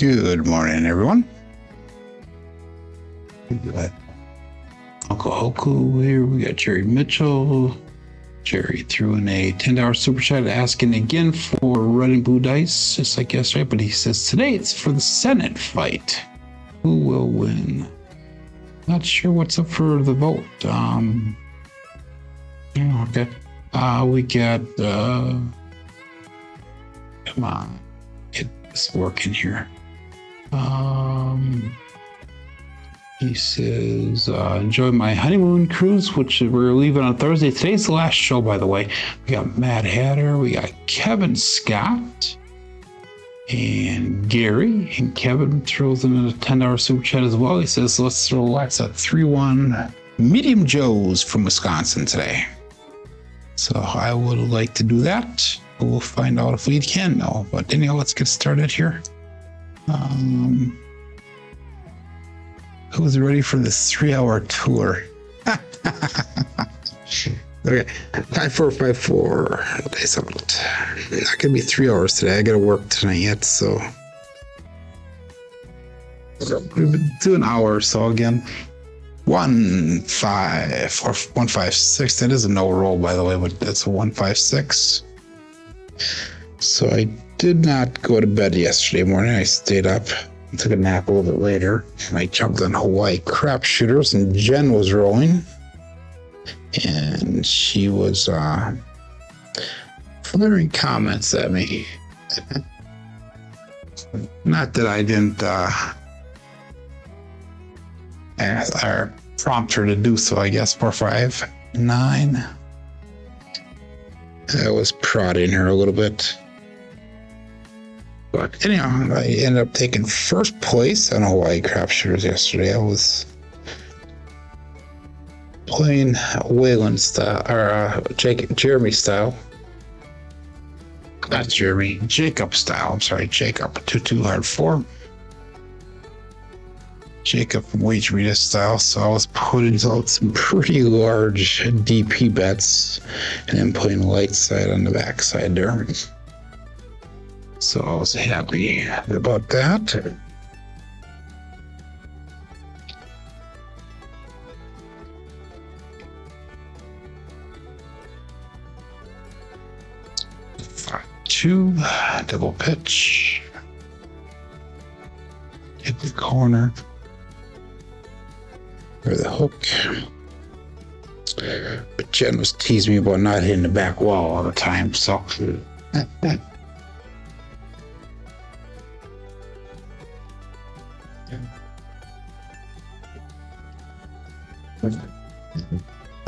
Good morning, everyone. We got Uncle Hoku here. We got Jerry Mitchell. Jerry threw in a $10 super chat asking again for red and blue dice, just like yesterday. But he says today it's for the Senate fight. Who will win? Not sure what's up for the vote. Okay. We got. Come on, get this working here. He says, enjoy my honeymoon cruise, which we're leaving on Thursday. Today's the last show, by the way. We got Mad Hatter, we got Kevin Scott, and Gary. And Kevin throws in a $10 super chat as well. He says, let's throw lots at 3-1 Medium Joes from Wisconsin today. So I would like to do that. We'll find out if we can now. But anyhow, let's get started here. Who's ready for this 3-hour tour? Okay, 5454. Okay, so not gonna be 3 hours today. I gotta work tonight yet, so we've been doing an hour or so again. 1-5 or 1-5-6. That is a no roll, by the way, but that's a 1-5-6. So I did not go to bed yesterday morning. I stayed up. Took a nap a little bit later, and I jumped on Hawaii crap shooters, and Jen was rolling, and she was firing comments at me. Not that I didn't ask or prompt her to do so, I guess. 4-5-9. I was prodding her a little bit. But anyhow, I ended up taking first place on Hawaii crap shooters yesterday. I was playing waylon style, or Jeremy style. Not Jeremy, Jacob style. I'm sorry, Jacob. 2-2 hard 4. Jacob from Weezy style. So I was putting out some pretty large DP bets and then putting light side on the back side there. So I was happy about that. Two double pitch. Hit the corner. Or the hook. But Jen was teasing me about not hitting the back wall all the time, so.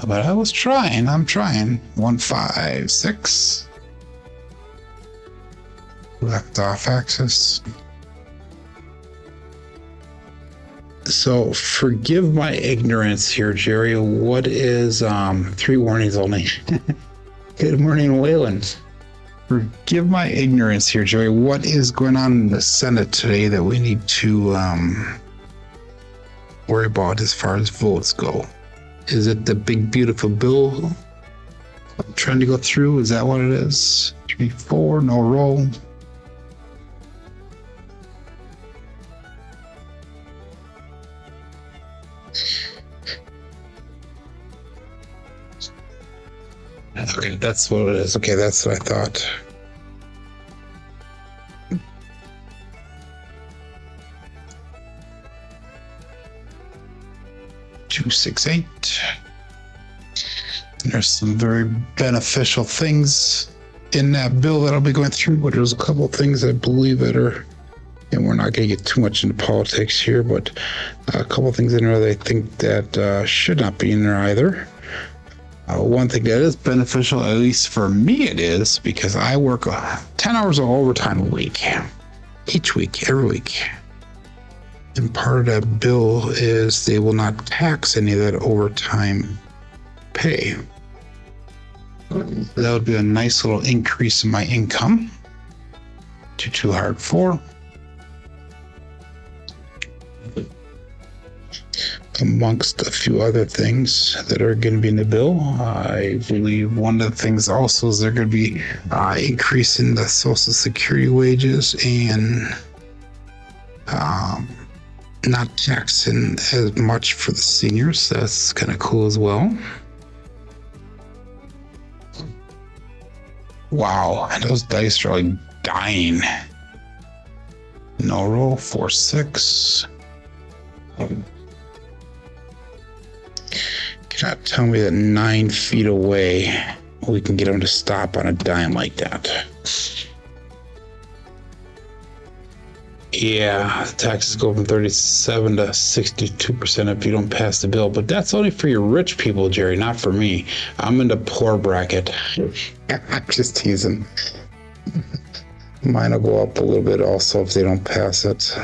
But I was trying. I'm trying. 1-5-6. Left off axis. So forgive my ignorance here, Jerry. What is 3 warnings only? Good morning, Wayland. Forgive my ignorance here, Jerry. What is going on in the Senate today that we need to worry about as far as votes go? Is it the big beautiful bill I'm trying to go through? Is that what it is? 3-4, no roll. Okay, that's what it is. Okay, that's what I thought. $2-6-8. There's some very beneficial things in that bill that I'll be going through, but there's a couple of things I believe that are, and we're not going to get too much into politics here, but a couple of things in there that I think that should not be in there either. One thing that is beneficial, at least for me it is, because I work 10 hours of overtime a week, each week, every week. And part of that bill is they will not tax any of that overtime pay. That would be a nice little increase in my income. 2-2 hard 4. Amongst a few other things that are going to be in the bill, I believe one of the things also is they're going to be increasing the Social Security wages and Not taxing as much for the seniors. That's kind of cool as well. Wow, those dice are like dying. No roll, 4-6. Cannot tell me that 9 feet away we can get them to stop on a dime like that. Yeah, the taxes go from 37 to 62% if you don't pass the bill, but that's only for your rich people, Jerry, not for me. I'm in the poor bracket. I'm just teasing. Mine will go up a little bit also if they don't pass it.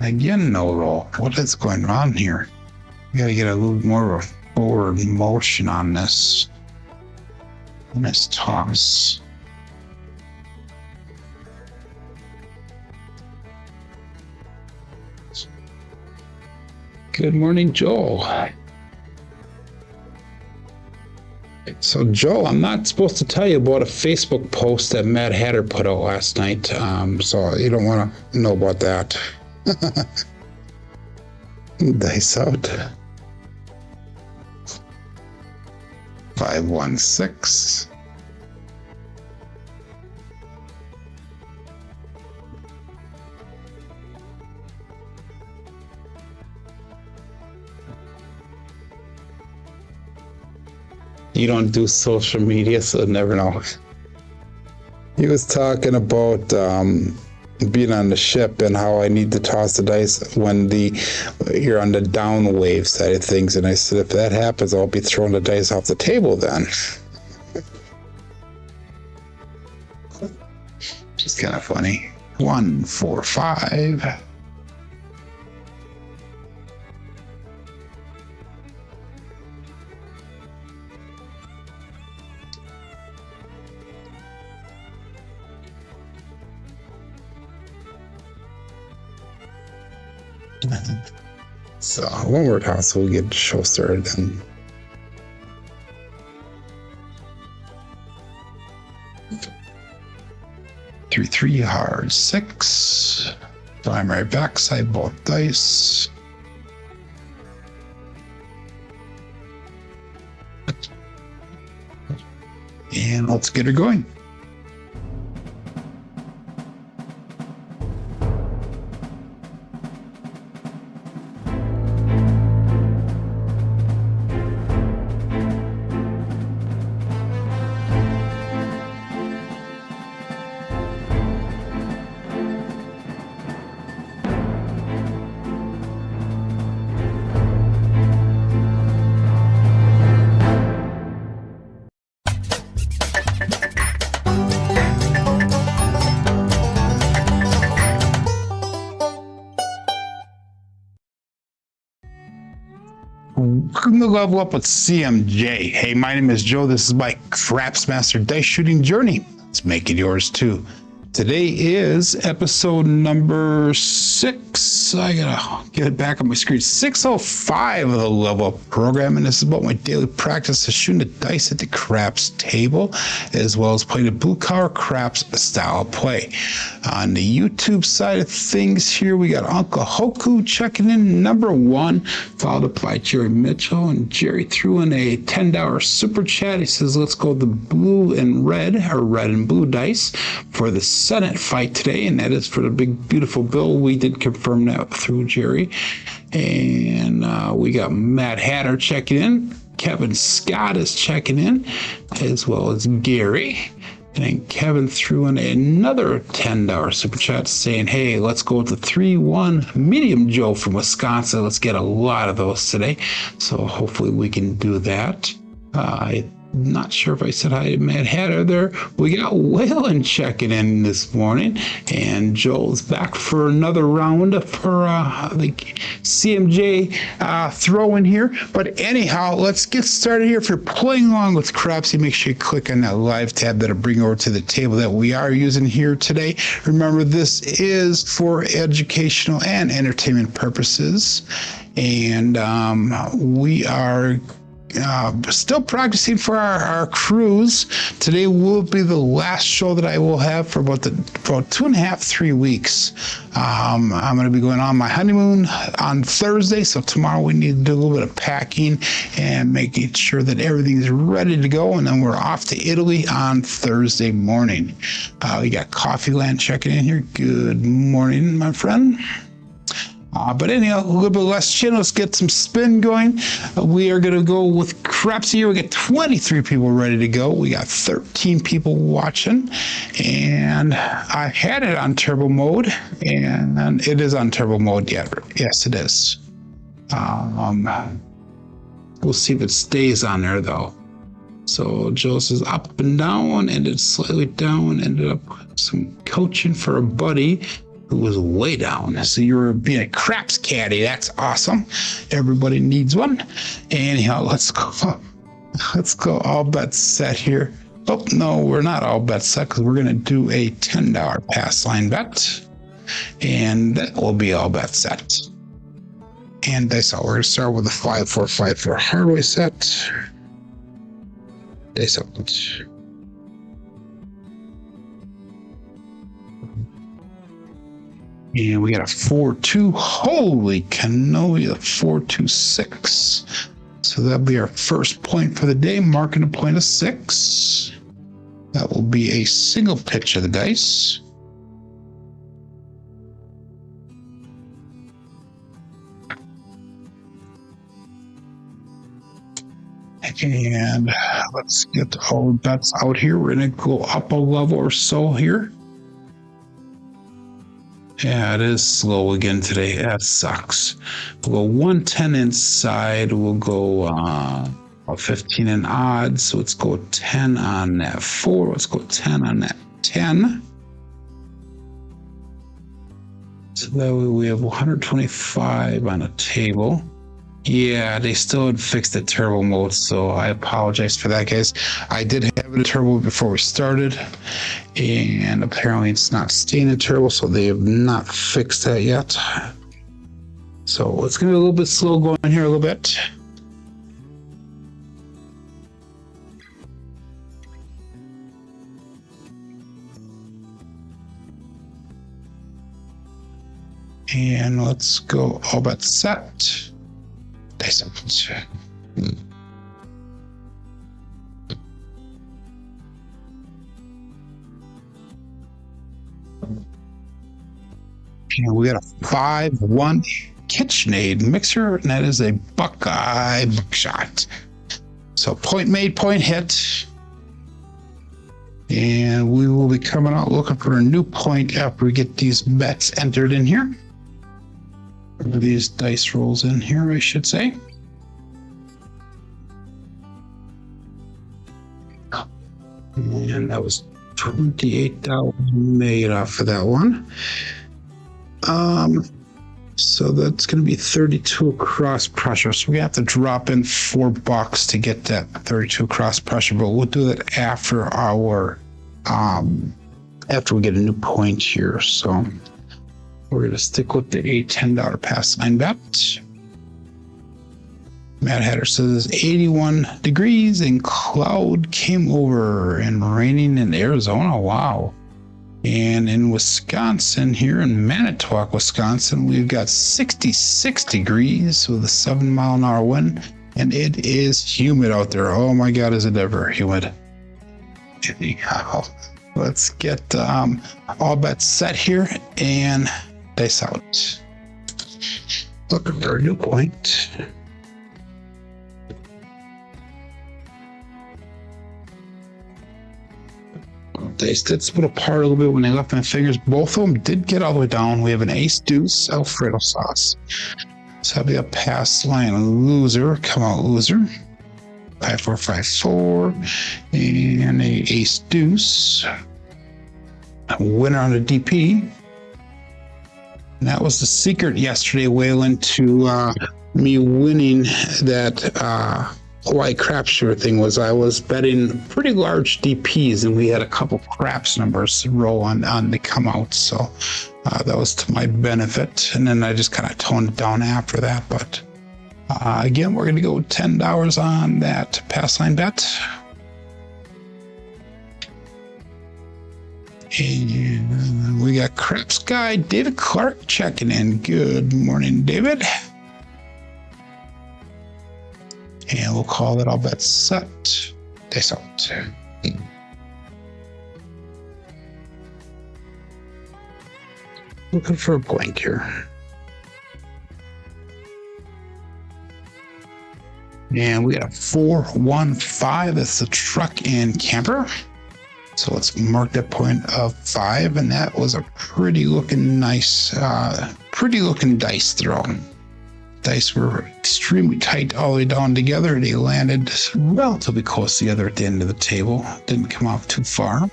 Again, no roll. What is going on here? We gotta get a little more of a forward motion on this. Let's toss. Good morning, Joel. So, Joel, I'm not supposed to tell you about a Facebook post that Mad Hatter put out last night, so you don't want to know about that. Dice out. 5-1-6. You don't do social media, so never know. He was talking about being on the ship and how I need to toss the dice when you're on the down wave side of things. And I said, if that happens, I'll be throwing the dice off the table then. Just kind of funny. 1, 4, 5. So one more toss, so we'll get the show started then. Three hard 6. Primary backside, both dice. And let's get her going. Welcome to Level Up with CMJ. Hey, my name is Joe. This is my Craps Master Dice Shooting Journey. Let's make it yours too. Today is episode number 6. I gotta get it back on my screen. 605 of the Level Up program, and this is about my daily practice of shooting the dice at the craps table, as well as playing the blue collar craps style of play. On the YouTube side of things here, we got Uncle Hoku checking in number 1, followed up by Jerry Mitchell, and Jerry threw in a $10 super chat. He says, let's go the blue and red, or red and blue dice for the Senate fight today, and that is for the big beautiful bill. We did confirm that through Jerry. And we got Matt Hatter checking in. Kevin Scott is checking in, as well as Gary. And then Kevin threw in another $10 super chat saying, hey, let's go with the 3-1 Medium Joe from Wisconsin. Let's get a lot of those today. So hopefully we can do that. I'm not sure if I said hi to Mad Hatter there. We got Waylon checking in this morning, and Joel's back for another round for the CMJ throw in here. But anyhow, let's get started here. If you're playing along with Crapsee, make sure you click on that live tab that'll bring you over to the table that we are using here today. Remember, this is for educational and entertainment purposes, and we are still practicing for our cruise. Today will be the last show that I will have for about 2.5, 3 weeks. I'm going to be going on my honeymoon on Thursday, so tomorrow we need to do a little bit of packing and making sure that everything's ready to go, and then we're off to Italy on Thursday morning. We got Coffee Land checking in here. Good morning, my friend. But anyhow, a little bit less chin. Let's get some spin going. We are going to go with Crapsee here. We got 23 people ready to go. We got 13 people watching. And I had it on turbo mode. And it is on turbo mode yet. Yes, it is. We'll see if it stays on there, though. So Joe says up and down, ended slightly down, ended up some coaching for a buddy who was way down. So you were being a craps caddy. That's awesome. Everybody needs one. Anyhow, let's go. Let's go all bets set here. Oh, no, we're not all bets set because we're going to do a $10 pass line bet. And that will be all bets set. And dice out. We're going to start with a 5-4-5 Hardway set. Dice out. And we got a 4-2. Holy cannoli, a 4-2-6. So that'll be our first point for the day, marking a point of 6. That will be a single pitch of the dice. And let's get all the bets out here. We're going to go up a level or so here. Yeah, it is slow again today. That sucks. We'll go 110 inside. We'll go 15 in odds. So let's go 10 on that 4. Let's go 10 on that 10. So that way we have 125 on a table. Yeah, they still had fixed the turbo mode, so I apologize for that, guys. I did have it in turbo before we started, and apparently it's not staying in turbo, so they have not fixed that yet. So it's going to be a little bit slow going here a little bit. And let's go all bet set. And we got a 5-1 KitchenAid mixer, and that is a Buckeye buckshot. So point made, point hit. And we will be coming out looking for a new point after we get these bets entered in here. These dice rolls in here, I should say. And that was $28 made off of that one. So that's going to be 32 across pressure. So we have to drop in $4 to get that 32 across pressure, but we'll do that after our after we get a new point here. So we're going to stick with the $10 pass line bet. Matt Hatter says 81 degrees and cloud came over and raining in Arizona. Wow. And in Wisconsin, here in Manitowoc, Wisconsin, we've got 66 degrees with a 7-mile-an-hour wind, and it is humid out there. Oh my God, is it ever humid? Anyhow, let's get all bets set here and dice out. Looking for a new point. Dice did split apart a little bit when they left my fingers. Both of them did get all the way down. We have an ace deuce Alfredo sauce. So that'll be a pass line loser. Come out loser. 5-4-5-4 and a ace deuce. A winner on the DP. And that was the secret yesterday, Waylon, to me winning that Hawaii crapshoot thing. Was I was betting pretty large DPs, and we had a couple craps numbers roll on to come out. So that was to my benefit. And then I just kind of toned it down after that. But Again, we're going to go $10 on that pass line bet. And we got Craps guy David Clark checking in. Good morning, David. And we'll call it all bets set. Days out. Looking for a blank here. And we got a 415. That's the truck and camper. So let's mark that point of 5. And that was a pretty looking nice, pretty looking dice throw. Dice were extremely tight all the way down together. They landed relatively close together at the end of the table. Didn't come off too far.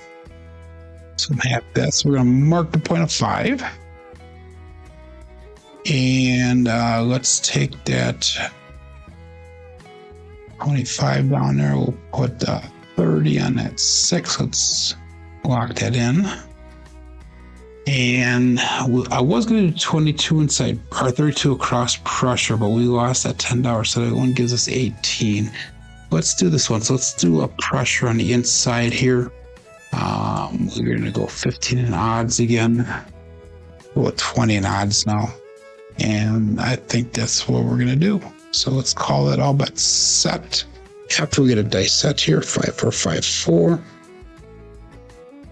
So I'm happy with that. So we're going to mark the point of 5. And let's take that 25 down there. We'll put 30 on that 6. Let's lock that in. And I was going to do 22 inside, or 32 across pressure, but we lost that $10, so that one gives us 18. Let's do this one. So let's do a pressure on the inside here. We're going to go 15 in odds again. We'll 20 in odds now. And I think that's what we're going to do. So let's call it all bets set. After we get a dice set here, 5, 4, 5, 4. Here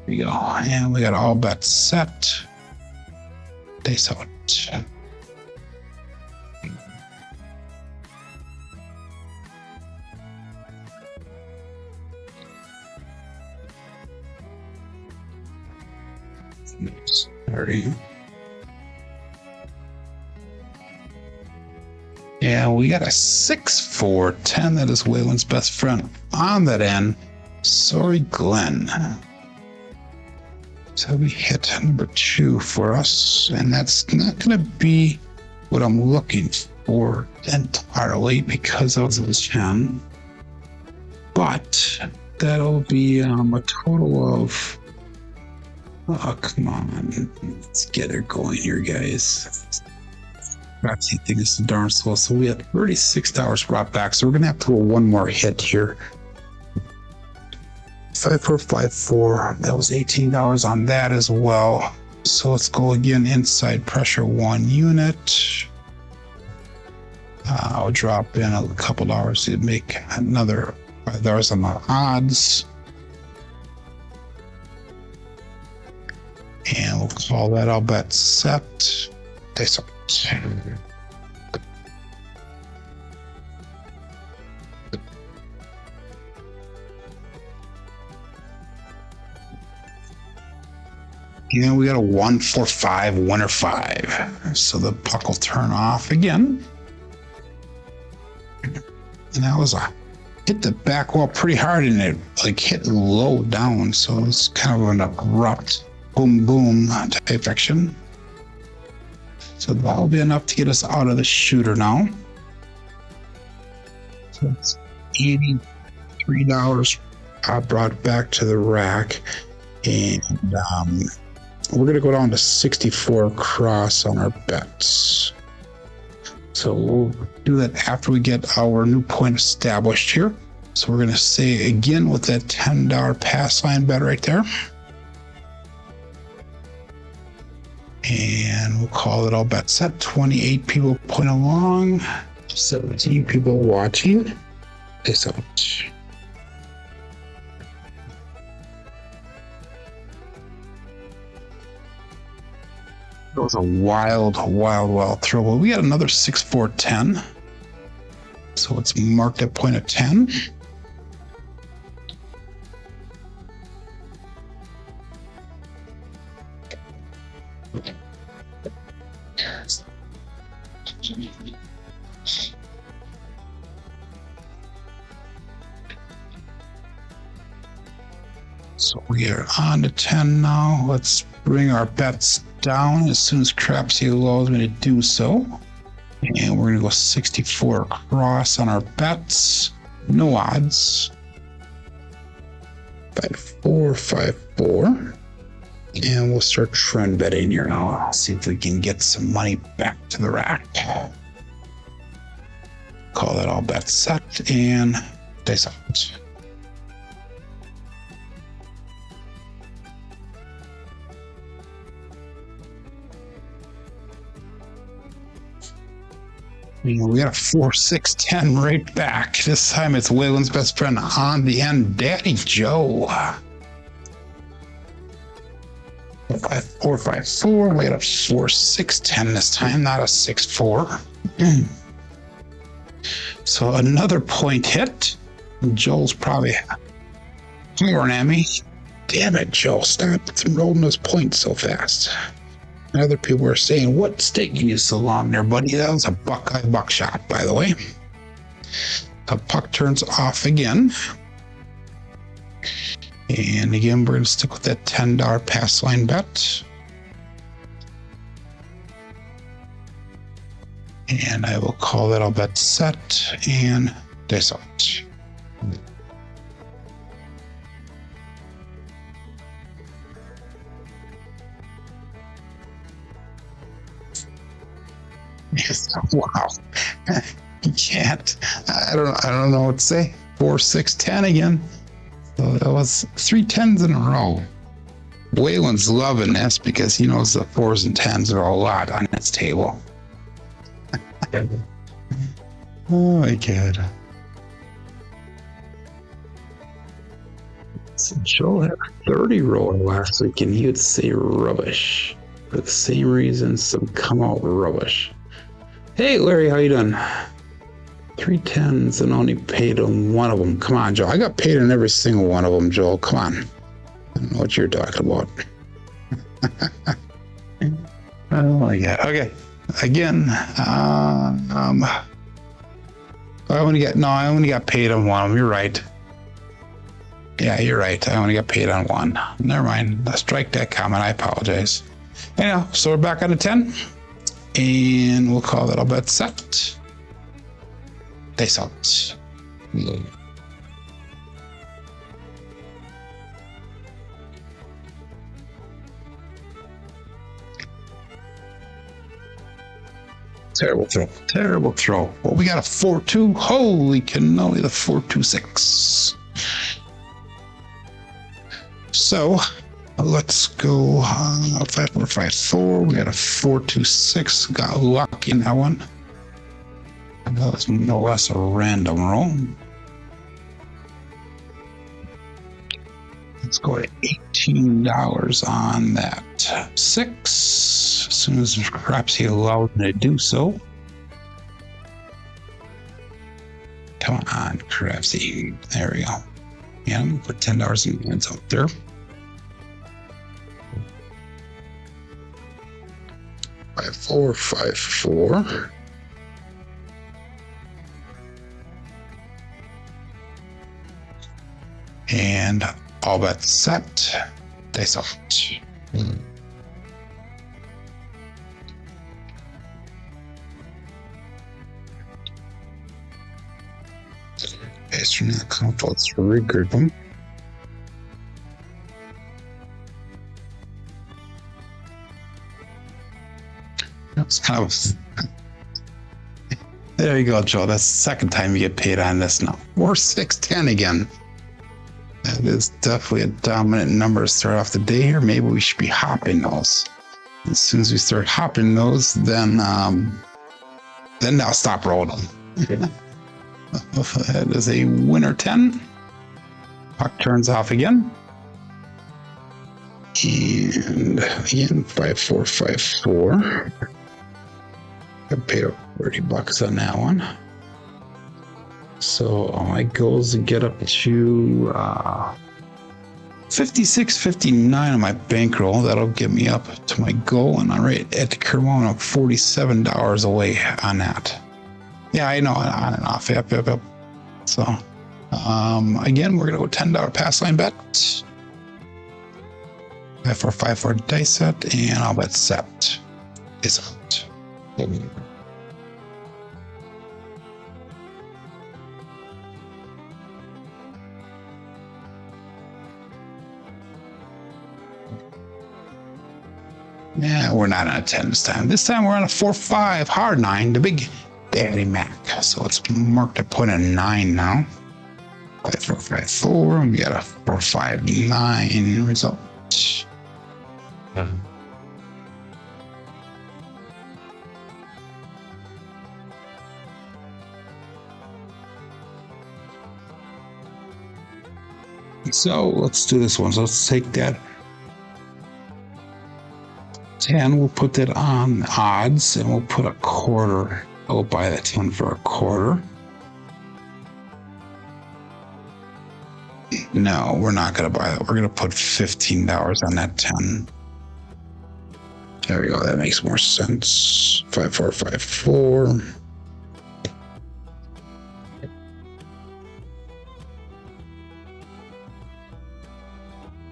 we go. And we got all bets set. Dice out. Sorry. Yeah, we got a 6, 4, 10. That is Waylon's best friend on that end. Sorry, Glenn. So we hit number 2 for us, and that's not going to be what I'm looking for entirely because of the 10. But that'll be a total of. Oh, come on. Let's get it going here, guys. Crapsee thing is darn slow. So we have $36 brought back. So we're going to have to go one more hit here. 5, 4, 5, 4. That was $18 on that as well. So let's go again inside pressure 1 unit. I'll drop in a couple dollars to make another $5 on the odds. And we'll call that all bet set. Dice out. And we got a 1, 4, 5, 1 or 5. So the puck will turn off again. And that was hit the back wall pretty hard and it like hit low down. So it's kind of an abrupt boom boom type action. So that'll be enough to get us out of the shooter now. So it's $83 brought back to the rack. And we're going to go down to 64 across on our bets. So we'll do that after we get our new point established here. So we're going to say again with that $10 pass line bet right there. And we'll call it all bet set. 28 people playing along, 17 people watching. This out. It was a wild throw. Well, we got another 6, 4, 10. So let's mark that point of 10. So we are on to 10 now. Let's bring our bets down as soon as Crapsee allows me to do so. And we're going to go 64 across on our bets. No odds. 5, 4, 5, 4. And we'll start trend betting here now. See if we can get some money back to the rack. Call that all bet set and dice out. We got a 4, 6, 10 right back. This time it's Waylon's best friend on the end, Daddy Joe. 5, 4, 5, 4. We got a 4, 6, 10 this time, not a 6, 4. So another point hit. Joel's probably hollering at me. Damn it, Joel, stop rolling those points so fast. And other people are saying, what's taking you so long there, buddy? That was a Buckeye buckshot, by the way. The puck turns off again. And again, we're going to stick with that $10 pass line bet. And I will call that all bet set and dice out. Wow. You can't. I don't know what to say. 4, 6, 10 again. So that was 3 10s in a row. Waylon's loving this because he knows the 4s and 10s are a lot on its table. Oh my god. So Joel had a 30 roll last week and he would say rubbish. For the same reason, some come out rubbish. Hey Larry, how you doing? 3 10s and only paid on one of them. Come on, Joel. I got paid on every single one of them, Joel. Come on. I don't know what you're talking about. Oh my god. Okay. Again, I only got paid on one of them. You're right. Yeah, you're right. I only got paid on one. Never mind. Let's strike that comment. I apologize. Anyhow, so we're back on a 10. And we'll call that all bet set. Dice out. Terrible throw. Terrible throw. Well, we got a 4-2. Holy cannoli, the 4-2-6. So let's go 5-4-5-4. We got a 4-2-6. Got lucky in that one. That was no less a random roll. Let's go to $18 on that 6. As soon as Crapsee allows me to do so. Come on, Crapsee. There we go. Yeah, I'm gonna put $10 in hands out there. 5-4-5-4. And all bets set. Dice out. Based on that count, let's regroup them. That's kind of. There you go, Joe. That's the second time you get paid on this now. Or 6-10 again. That is definitely a dominant number to start off the day here. Maybe we should be hopping those. As soon as we start hopping those, then I'll stop rolling them. That is a winner 10. Puck turns off again. And again, 5-4-5-4. Got paid $30 on that one. So my goal is to get up to 56.59 on my bankroll. That'll get me up to my goal, and I'm right at the current moment. I'm $47 away on that. Yeah, I know, on and off. Yep. So again, we're gonna go $10 pass line bet. 5-4-5-4 dice set, and I'll bet set is out. Yeah, we're not on a 10 this time. This time we're on a 4-5 hard 9, the big Daddy Mac. So let's mark the point at 9 now. 5454, and we got a 459 result. So let's do this one. So let's take that 10, we'll put that on odds, and we'll put a quarter. I'll buy that 10 for a quarter. No, we're not going to buy that. We're going to put $15 on that 10. There we go. That makes more sense. 5454.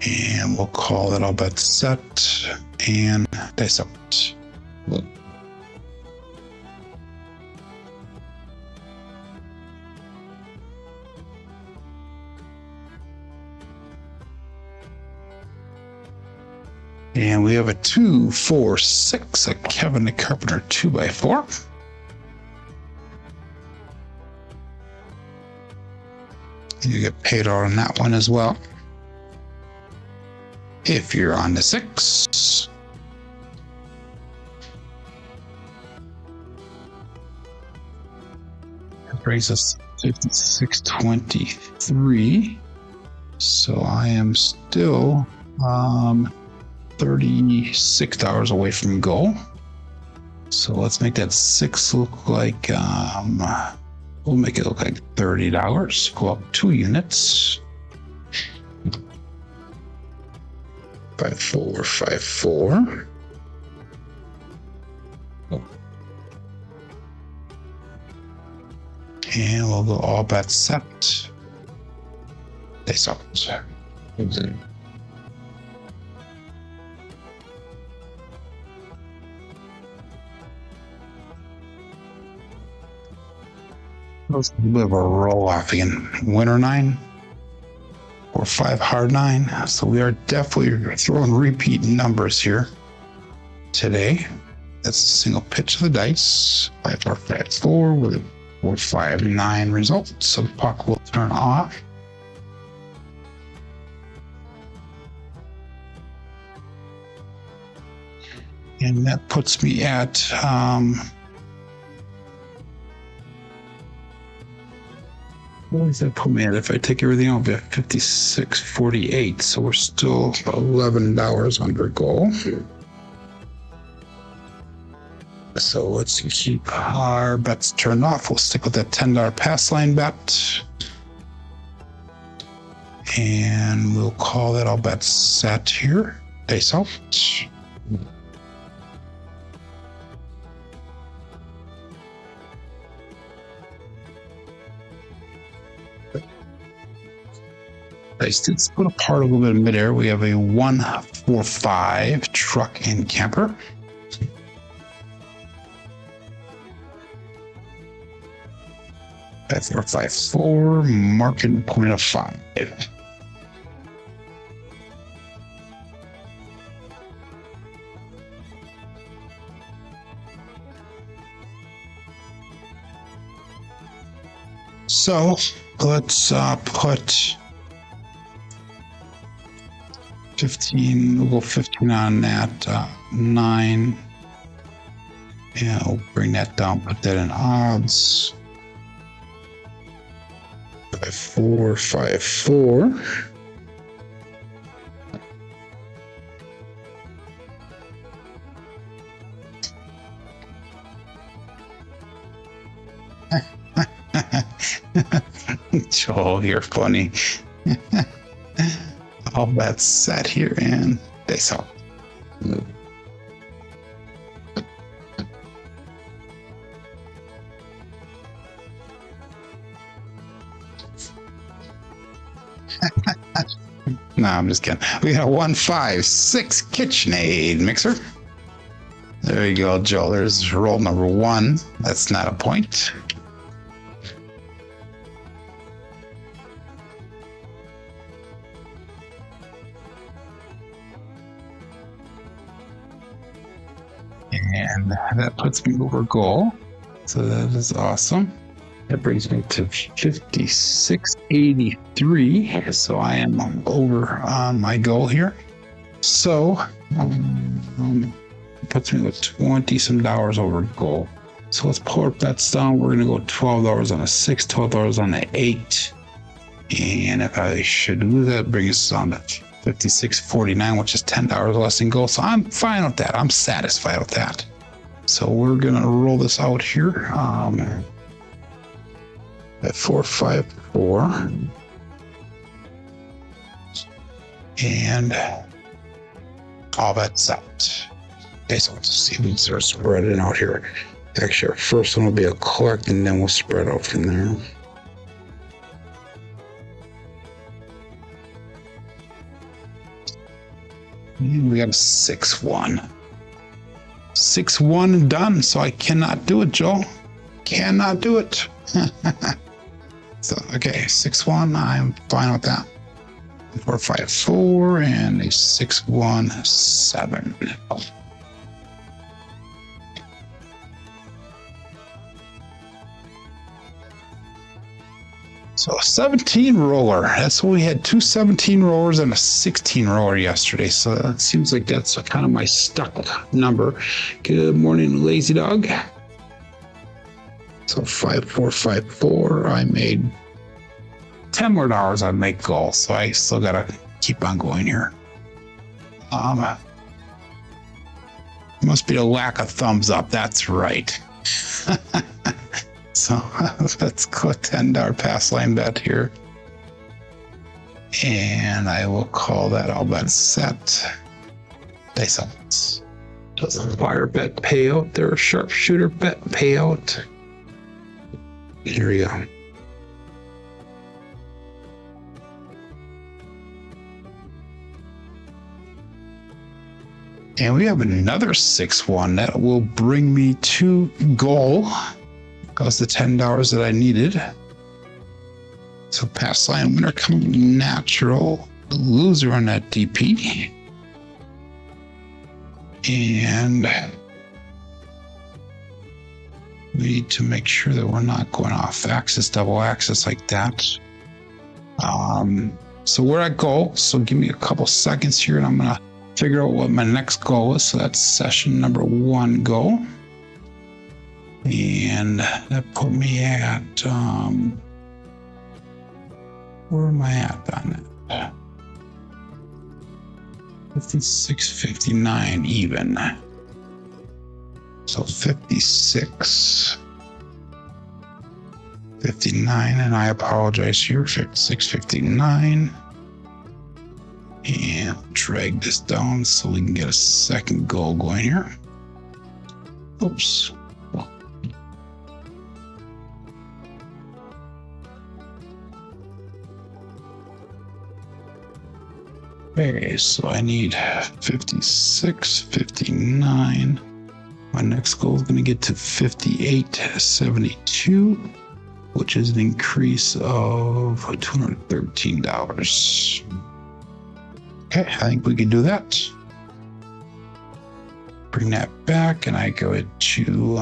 And we'll call it all bet set and dice out. And we have a 2, 4, 6, a Kevin the Carpenter 2x4. You get paid out on that one as well. If you're on the 6. That brings us 5623. So I am still $36 away from goal. So let's make that 6 look like we'll make it look like $30. Go up 2 units. 5454. And we'll go all bet set. They sucked. That was a bit of a roll off again. Winner 9 or 5 hard 9. So we are definitely throwing repeat numbers here today. That's a single pitch of the dice. 5454 with a 459 result. So the puck will turn off. And that puts me at what does that put me at? If I take everything, I'll be at 56.48. So we're still $11 under goal. So let's keep our bets turned off. We'll stick with that $10 pass line bet. And we'll call that all bets set here. Dice out. Dice did split apart a little bit in midair. We have a 145 truck and camper. That's 454, marking point of 5. So let's put 15, we'll go 15 on that 9. Yeah, we'll bring that down, put that in odds. 5454. Joel, you're funny. All bets set here and they saw. No, I'm just kidding. We got a 156 KitchenAid mixer. There you go, Joel. There's roll number 1. That's not a point. And that puts me over goal. So that is awesome. That brings me to 56.83. So I am over on my goal here. So puts me with 20 some dollars over goal. So let's pull our bets down. We're going to go $12 on a 6, $12 on an 8. And if I should lose that, bring us down to 56.49, which is $10 less than goal. So I'm fine with that. I'm satisfied with that. So we're going to roll this out here at 454. And all that's out. Okay, so let's see if we start spreading out here. Actually, our first one will be a collect, and then we'll spread out from there. And we got a 6-1. 6-1 done, so I cannot do it, Joe. Cannot do it. So, okay, 6-1, I'm fine with that. 454 and a 617. So a 17 roller. That's what we had, 2 17 rollers and a 16 roller yesterday. So that seems like that's kind of my stuck number. Good morning, lazy dog. So 5454. I made $10 more on make goal. So I still gotta keep on going here. Must be a lack of thumbs up. That's right. So let's go $10 pass line bet here. And I will call that all bet set. Dice outs. Doesn't fire bet payout. There, sharpshooter bet payout. Here we go. And we have another 6-1 that will bring me to goal. That was the $10 that I needed. So pass line winner coming natural. Loser on that DP. And we need to make sure that we're not going off axis, double axis like that. So we're at goal. So give me a couple seconds here and I'm going to figure out what my next goal is. So that's session number 1 goal. And that put me at, where am I at on that? 56.59 even. So 56.59, and I apologize here, 56.59. And drag this down so we can get a second goal going here. Oops. Okay, so I need 56.59. My next goal is going to get to 58.72, which is an increase of $213. Okay, I think we can do that. Bring that back, and I go to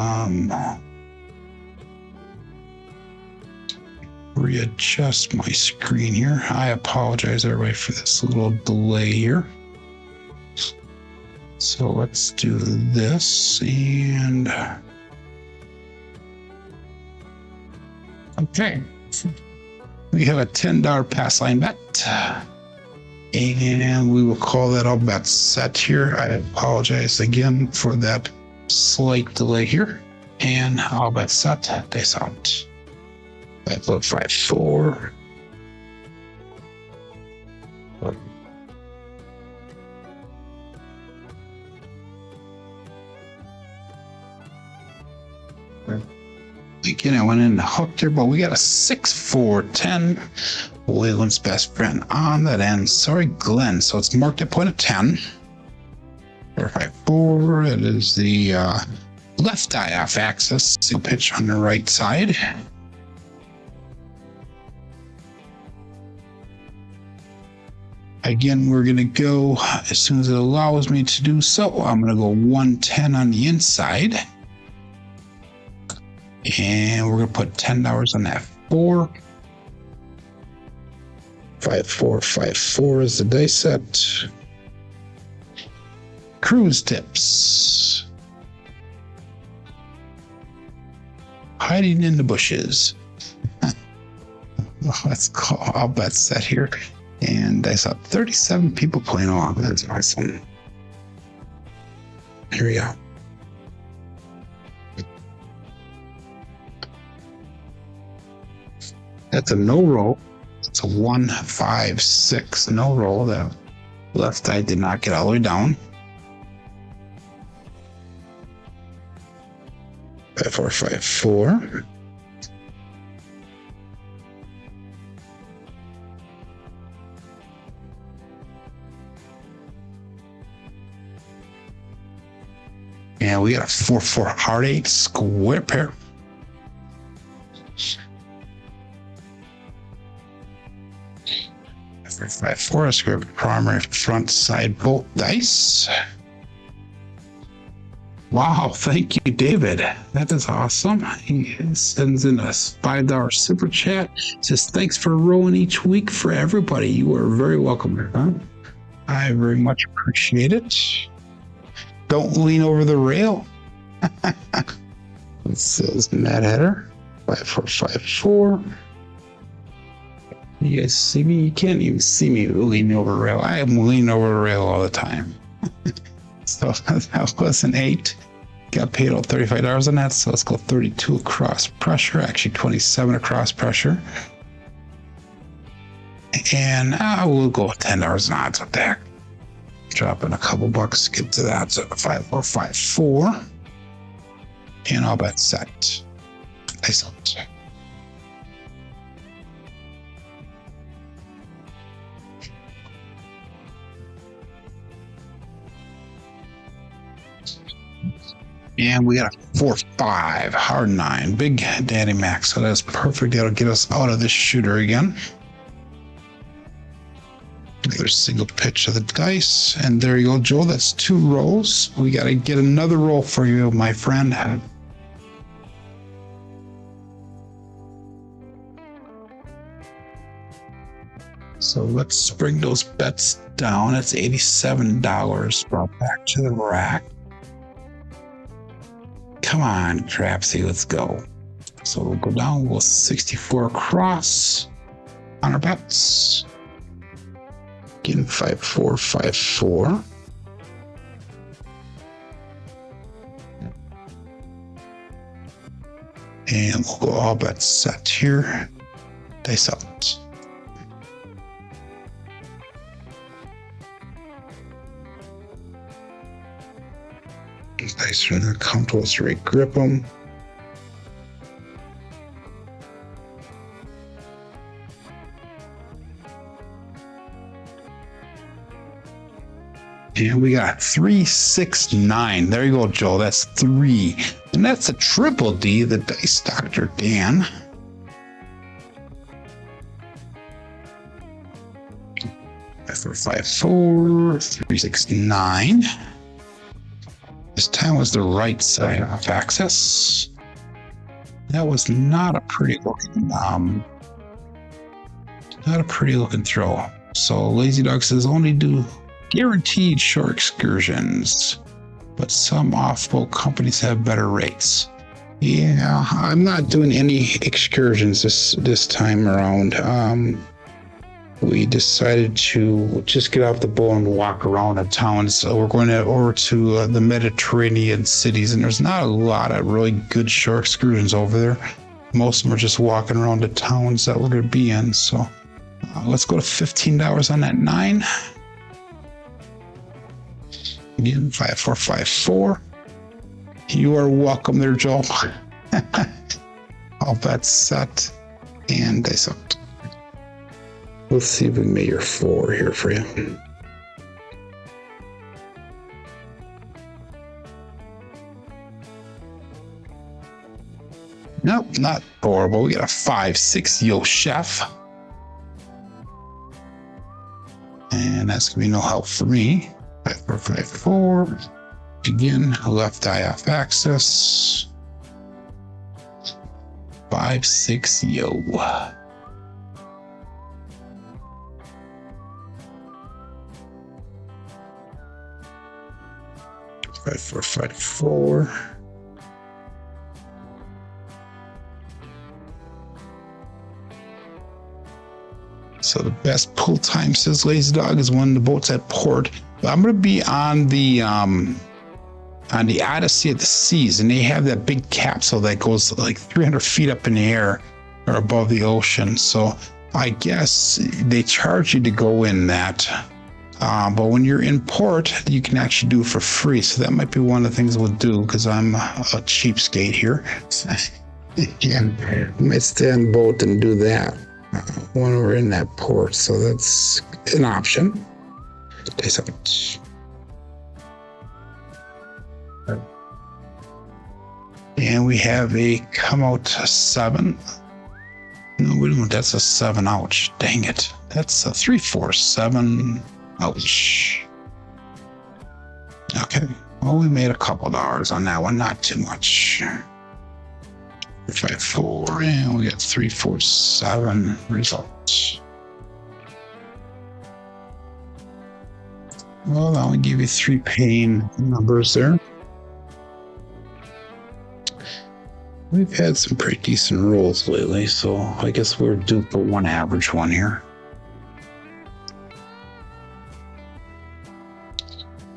readjust my screen here. I apologize, everybody, for this little delay here. So let's do this, and okay, we have a $10 pass line bet. And we will call that all bet set here. I apologize again for that slight delay here. And all bet set. Dice out. Bet 54. Again, I went in the hook there, but we got a 6-4-10. Waylon's best friend on that end. Sorry, Glenn. So it's marked at point of 10. 4-5-4. It is the left eye off axis. Single pitch on the right side. Again, we're going to go as soon as it allows me to do so. I'm going to go 110 on the inside. And we're gonna put $10 on that 4. 5, 4, 5, 4 is the dice set. Cruise tips. Hiding in the bushes. Let's call all bets set here. And I saw 37 people playing along. That's awesome. Here we go. That's a no roll. It's a 1, 5, 6 no roll. The left eye did not get all the way down. 5, 4, 5, 4. And we got a 4, 4 hard 8 square pair. 5, 4 square primary front side both dice. Wow, thank you, David. That is awesome. He sends in a $5 super chat. Says thanks for rolling each week for everybody. You are very welcome. Huh? I very much appreciate it. Don't lean over the rail. It says Mad Hatter. 5, 4, 5, 4. You guys see me? You can't even see me leaning over the rail. I am leaning over the rail all the time. So that was an 8. Got paid all $35 on that. So let's go 32 across pressure. Actually, 27 across pressure. And I will go with $10 on odds with that. Dropping a couple bucks to get to that. So 5, 4, 5, 4. And all bet set. Nice. And we got a 4, 5 hard 9 big daddy max. So that's perfect. That'll get us out of this shooter again. Another single pitch of the dice. And there you go, Joe. That's 2 rolls. We got to get another roll for you, my friend. So let's bring those bets down. That's $87 brought back to the rack. Come on, Crapsee, let's go. So we'll go down, we'll 64 across on our bets. Again, 5, 4, 5, 4. And we'll go all bets set here. Dice out. Dice from the comfortable straight grip them. And we got 3, 6, 9. There you go, Joel. That's 3. And that's a triple D, the Dice Dr. Dan. That's 5, 4, 3, 6, 9. This time was the right side of access. That was not a pretty looking, throw. So Lazy Dog says only do guaranteed shore excursions, but some off-boat companies have better rates. Yeah, I'm not doing any excursions this time around. We decided to just get off the boat and walk around the town. So we're going over to the Mediterranean cities, and there's not a lot of really good shore excursions over there. Most of them are just walking around the towns that we're going to be in. So let's go to $15 on that 9. Again, 5, 4, 5, 4. You are welcome there, Joel. All bets set and dice out. Let's see if we can make your 4 here for you. Nope, not horrible. We got a 5, 6 Yo Chef. And that's going to be no help for me. 5, 4, 5, 4. Again, left eye off axis. 5-6 yo. 5-4-5-4. So the best pull time, says Lazy Dog, is when the boat's at port. But I'm going to be on the Odyssey of the Seas, and they have that big capsule that goes like 300 feet up in the air or above the ocean. So I guess they charge you to go in that. But when you're in port, you can actually do it for free. So that might be one of the things we'll do, because I'm a cheapskate here. And I might stay on boat and do that when we're in that port. So that's an option. And we have a come out 7. No, wait a minute, that's a 7. Ouch. Dang it. That's a 3-4-7. Ouch. Okay. Well, we made a couple dollars on that one. Not too much. 5-4, and we got 3-4-7 results. Well, that will give you 3 paying numbers there. We've had some pretty decent rolls lately, so I guess we're due for one average one here.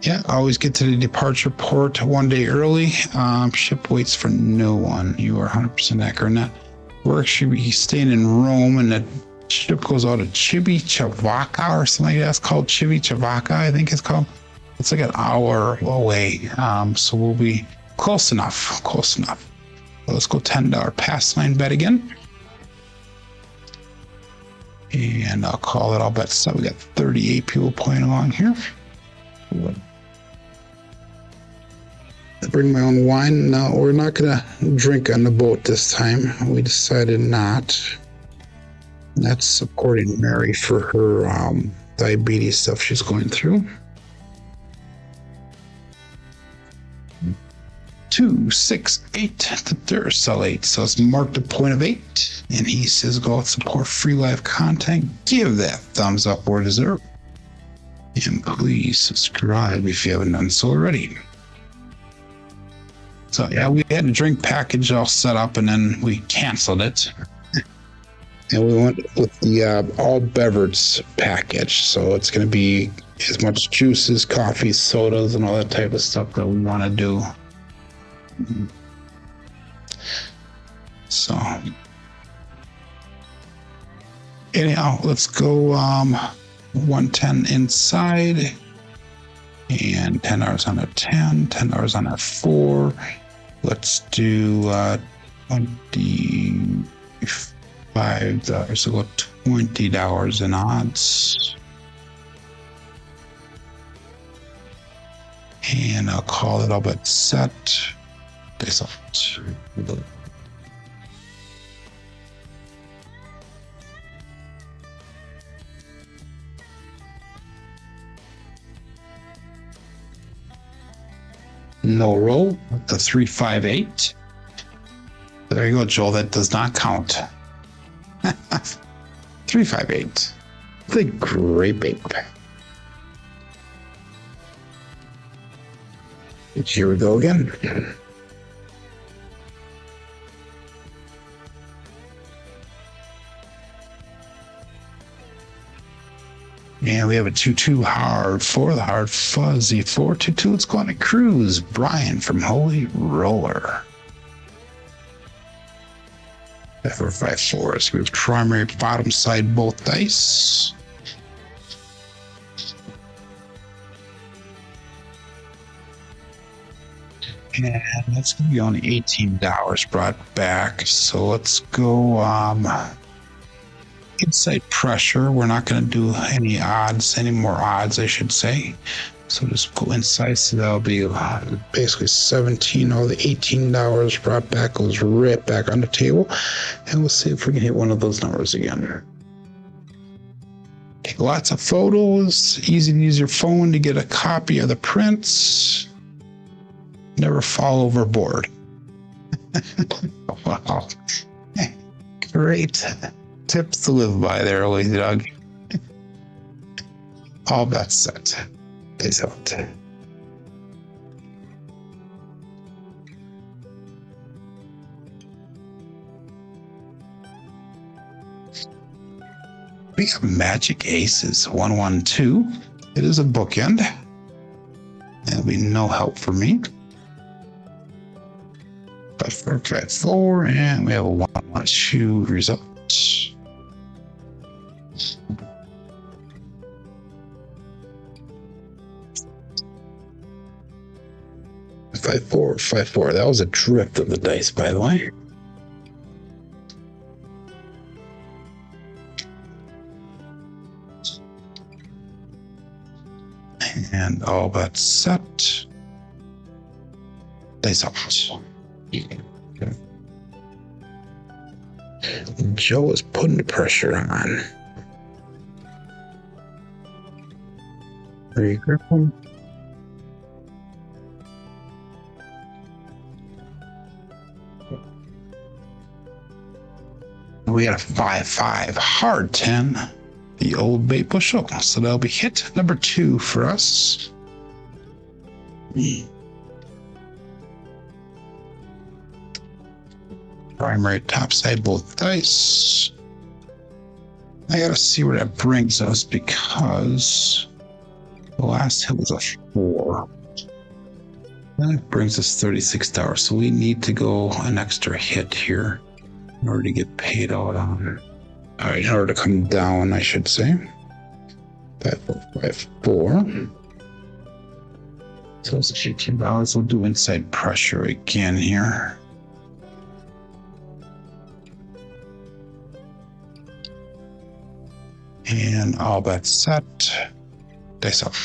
Yeah, always get to the departure port 1 day early. Ship waits for no one. You are 100% accurate on that. We're actually staying in Rome, and the ship goes out of Civitavecchia or something like that. It's called Civitavecchia, I think it's called. It's like an hour away. So we'll be close enough. Close enough. So let's go $10 pass line bet again. And I'll call it all bets. So we got 38 people playing along here. I bring my own wine. No, we're not gonna drink on the boat this time. We decided not. That's supporting Mary for her diabetes stuff she's going through. 2, 6, 8 to Duracell 8. So it's marked a point of 8. And he says go out, support free live content. Give that thumbs up where deserved. And please subscribe if you haven't done so already. So yeah, we had a drink package all set up, and then we canceled it. And we went with the all beverage package. So it's going to be as much juices, coffees, sodas, and all that type of stuff that we want to do. So anyhow, let's go 110 inside. And $10 on a 10, $10 on a 4. Let's do $25. So go $20 in odds. And I'll call it all but set. This up. No roll. The 3-5-8. There you go, Joel. That does not count. 3-5-8. The great big. Here we go again. And we have a 2-2 hard 4, the hard fuzzy 4-2-2. Let's go on a cruise. Brian from Holy Roller. 4-5-4. So we have primary bottom side both dice. And that's going to be only $18 brought back. So let's go inside pressure. We're not going to do any odds, any more odds, I should say. So just go inside. So that'll be basically 17. All the $18 brought back goes right back on the table. And we'll see if we can hit one of those numbers again. Take lots of photos. Easy to use your phone to get a copy of the prints. Never fall overboard. Wow. Great tips to live by there, Lazy Dog. All bets set. Peace out. We have Magic Aces 112. It is a bookend. There'll be no help for me. 5454, and we have a 112 result. 5454. That was a drift of the dice, by the way. And all bets set. Dice out. Joe is putting the pressure on. Very careful. We got a 5-5 hard 10. The old bait bushel. So that'll be hit number 2 for us. Primary topside both dice. I gotta see where that brings us because the last hit was a 4. That brings us $36. So we need to go an extra hit here in order to get paid out on. All right, in order to come down, I should say. 5454. So it's $18. We'll do inside pressure again here. And all bets set. Dice out.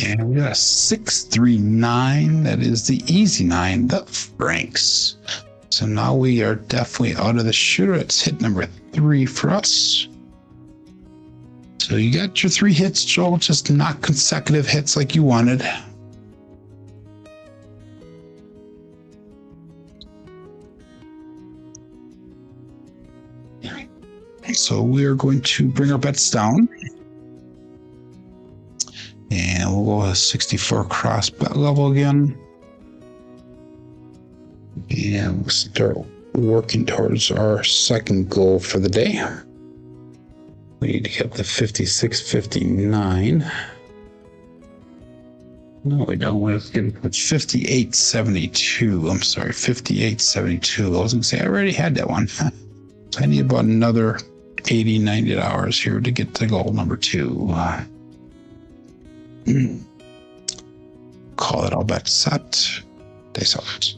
And we got a 639. That is the easy 9, the Franks. So now we are definitely out of the shooter. It's hit number 3 for us. So you got your 3 hits, Joel, just not consecutive hits like you wanted. So we are going to bring our bets down. And we'll go with a 64 cross bet level again. And we'll start working towards our second goal for the day. We need to get the 56.59. No, we don't. We're getting 58.72. I'm sorry, 58.72. I was going to say I already had that one. I need about another $80, $90 here to get to goal number 2. Call it all back set. Dice out.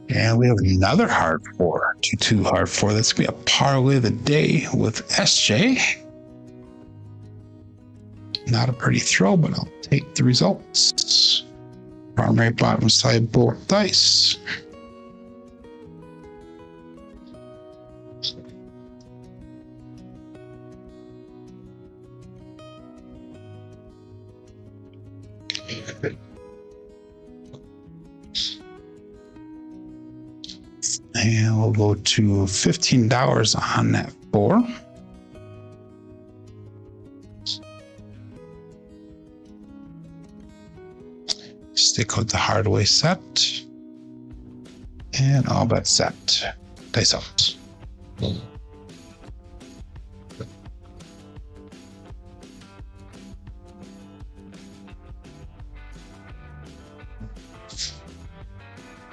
And we have another hard 4, 2-2 hard 4. That's going to be a parlay of the day with SJ. Not a pretty throw, but I'll take the results. Primary bottom side both dice. And we'll go to $15 on that 4. Stick with the Hardway set. And all bets set. Dice out.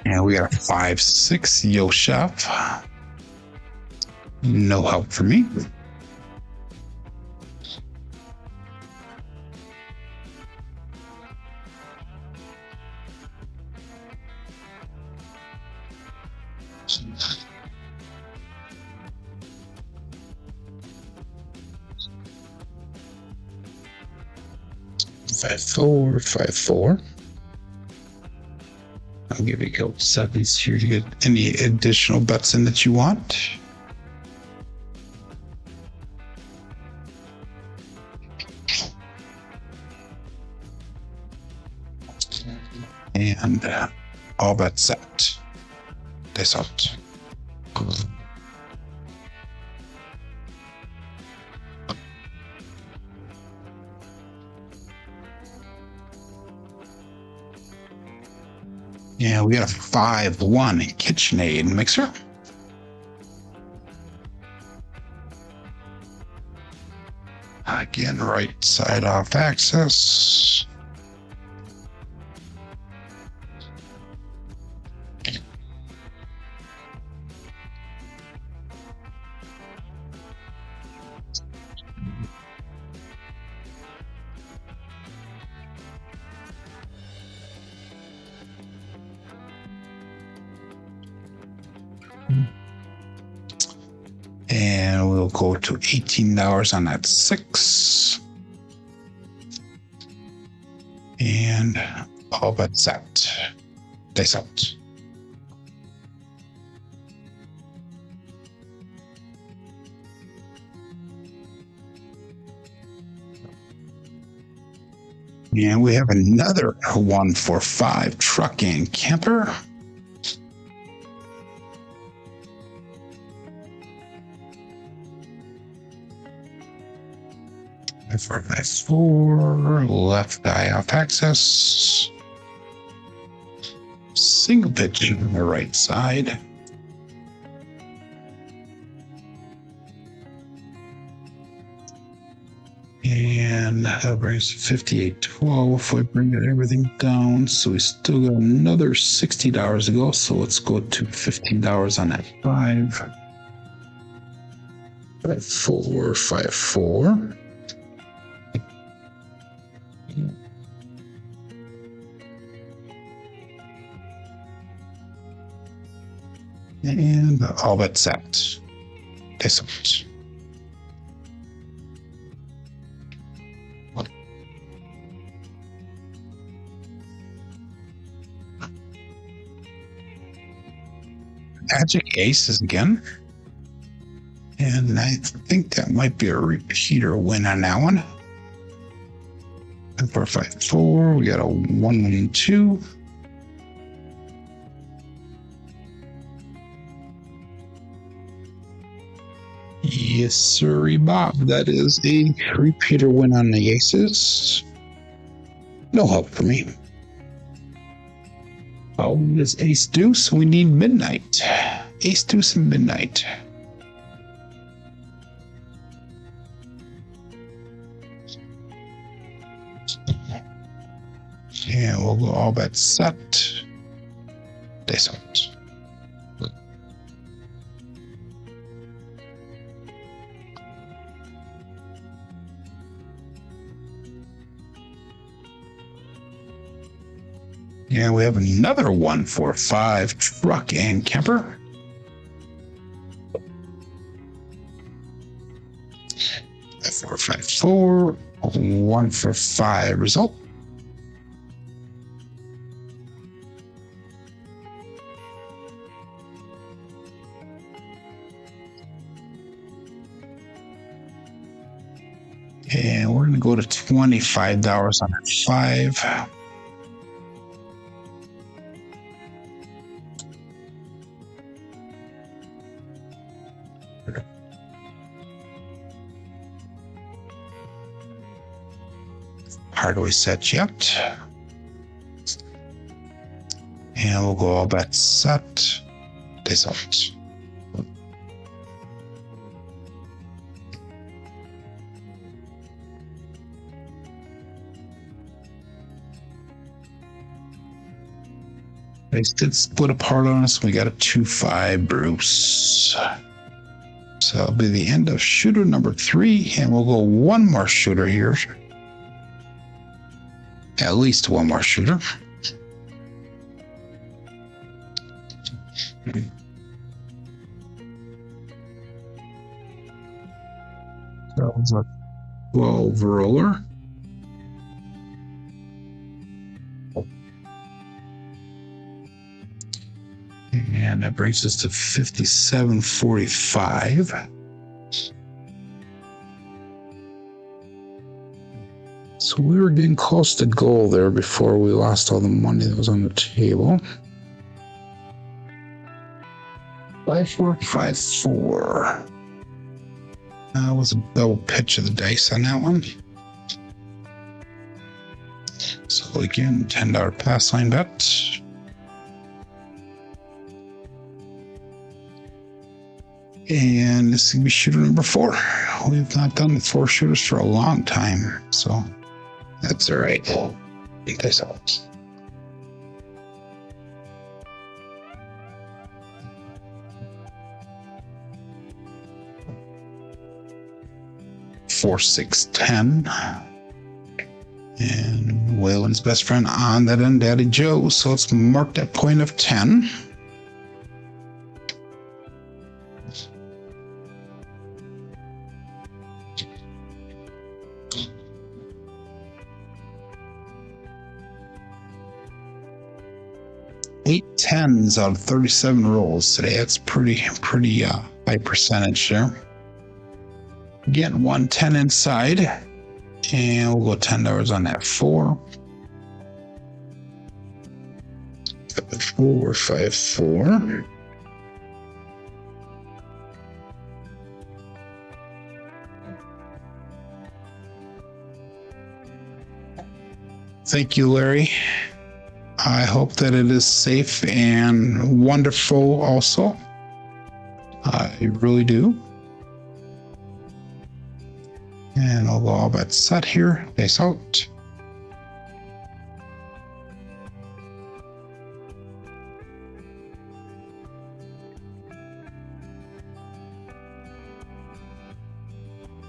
And we got a 5-6 Yoshef. No help for me. 5-4, 5-4. I'll give you a couple seconds here to get any additional bets in that you want. And all bets set. This out. Yeah, we got a 5-1 KitchenAid mixer. Again, right side off access. And we'll go to $18 on that 6. And all but set. Dice out. And we have another 1 for 5 truck and camper. 4-5-4, left eye off access. Single pitch on the right side. And that brings 58.12 if we bring everything down. So we still got another $60 to go. So let's go to $15 on that 5. 5-4, 5-4. And all but set. This one. Magic aces again. And I think that might be a repeater win on that one. 4-5-4. We got a 1-1-2. Yes, sir, Bob. That is a repeater win on the aces. No help for me. Oh, it's ace deuce. We need midnight. Ace deuce and midnight. Yeah, we'll go all bet set. This one. Yeah, we have another 1 for 5 truck and camper. 4-5-4, 1 for 5 result. And we're going to go to $25 on that 5. Hardway set yet. And we'll go all bets set. This out. They did split apart on us. We got a 2-5 Bruce. So that'll be the end of shooter number 3. And we'll go one more shooter here. At least one more shooter. That was a 12 roller. And that brings us to 57.45. So we were getting close to goal there before we lost all the money that was on the table. 5454. That was a double pitch of the dice on that one. So again, $10 pass line bet. And this is going to be shooter number 4. We've not done the 4 shooters for a long time, so that's all right. I think this helps. Four, 6, 10. And Waylon's best friend on that end, Daddy Joe. So let's mark that point of 10. Eight tens out of 37 rolls today. That's pretty high percentage there. Getting 110 inside, and we'll go $10 on that 4. 4, 5, 4. Thank you, Larry. I hope that it is safe and wonderful also. I really do. And I'll go all bet set here. Face out.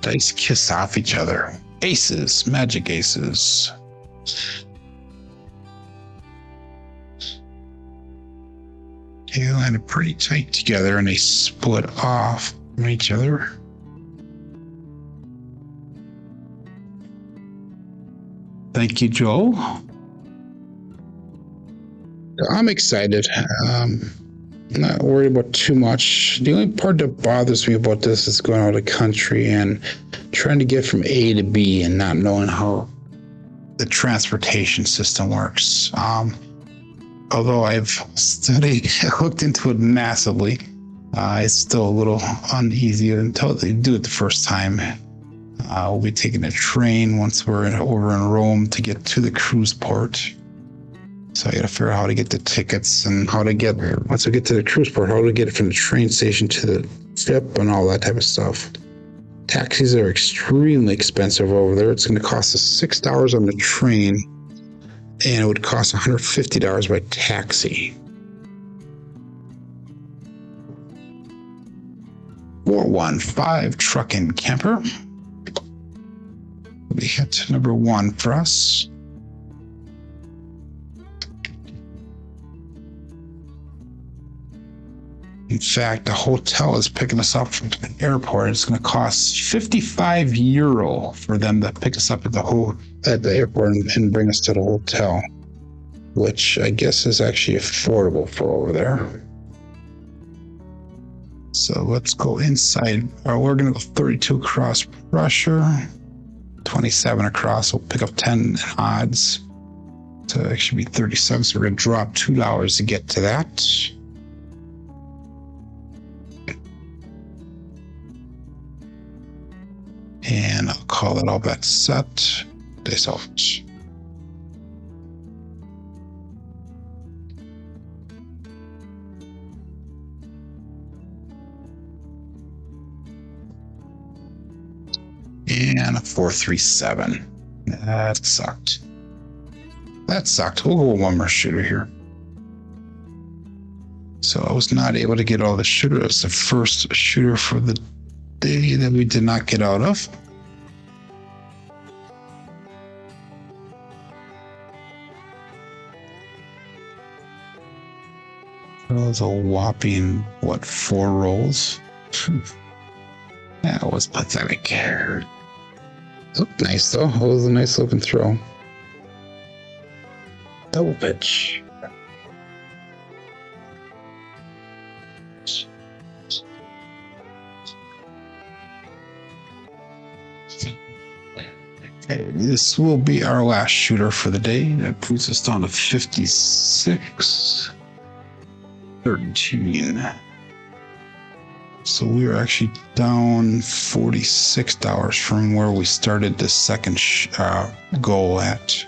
Dice kiss off each other. Aces, magic aces. They landed pretty tight together and they split off from each other. Thank you, Joel. I'm excited. I'm not worried about too much. The only part that bothers me about this is going out of the country and trying to get from A to B and not knowing how the transportation system works. Although I've studied, looked into it massively, it's still a little uneasy until they do it the first time. We'll be taking a train once we're over in Rome to get to the cruise port. So I got to figure out how to get the tickets and how to get, once we get to the cruise port, how to get it from the train station to the ship and all that type of stuff. Taxis are extremely expensive over there. It's going to cost us $6 on the train, and it would cost $150 by taxi. 415 truck and camper. We hit number 1 for us. In fact, the hotel is picking us up from the airport. It's going to cost €55 for them to pick us up at the airport and bring us to the hotel, which I guess is actually affordable for over there. So let's go inside. We're going to go 32 across pressure, 27 across. We'll pick up 10 odds to actually be 37. So we're going to drop $2 to get to that. And I'll call it all bet set. This out. And a 437. That sucked. That sucked. We'll go one more shooter here. So I was not able to get all the shooter. It's the first shooter for the day that we did not get out of. That was a whopping, 4 rolls? That was pathetic. Looked nice though. It was a nice looking throw. Double pitch. Okay, this will be our last shooter for the day. That puts us down to 56.13. So we are actually down $46 from where we started the second goal at.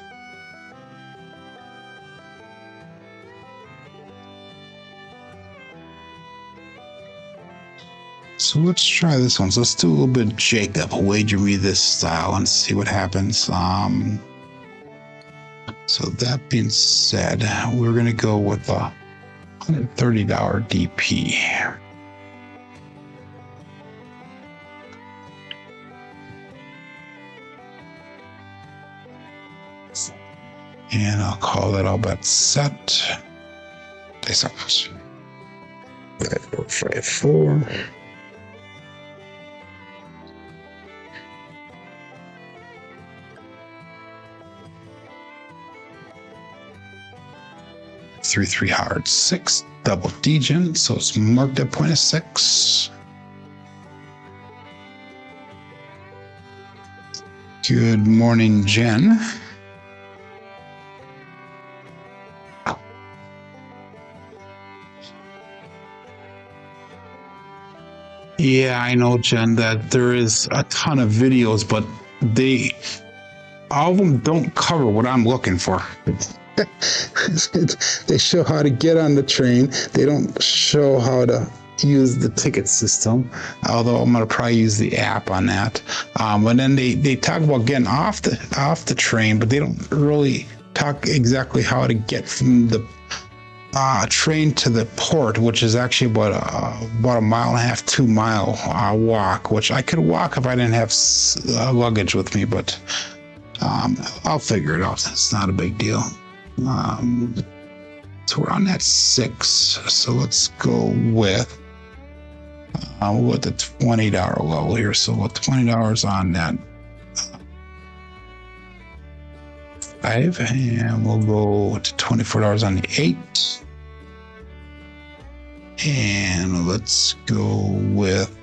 So let's try this one. So let's do a little bit of Jacob. Wager me this style and see what happens. So that being said, we're going to go with a $130 DP. And I'll call that all bet set. Place up. 5-4. Three hard 6 double degen, so it's marked at point of 6. Good morning, Jen. Yeah, I know, Jen, that there is a ton of videos, but all of them don't cover what I'm looking for. They show how to get on the train. They don't show how to use the ticket system, although I'm going to probably use the app on that. And then they talk about getting off the train, but they don't really talk exactly how to get from the train to the port, which is actually about a 1.5 to 2 mile walk, which I could walk if I didn't have luggage with me, but I'll figure it out. It's not a big deal. So we're on that 6. So let's go with we'll go with the $20 level here. So with $20 on that 5, and we'll go to $24 on the 8. And let's go with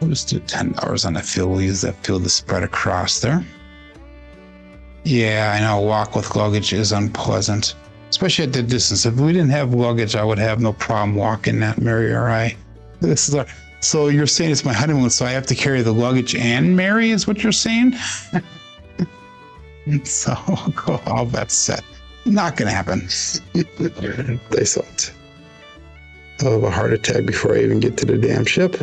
we'll just do $10 on the field. We'll use that field to spread across there. Yeah, I know walk with luggage is unpleasant, especially at the distance. If we didn't have luggage, I would have no problem walking that, Mary or I. So you're saying it's my honeymoon, so I have to carry the luggage and Mary, is what you're saying? So I'll go all that set. Not gonna happen. They thought I'll have a heart attack before I even get to the damn ship.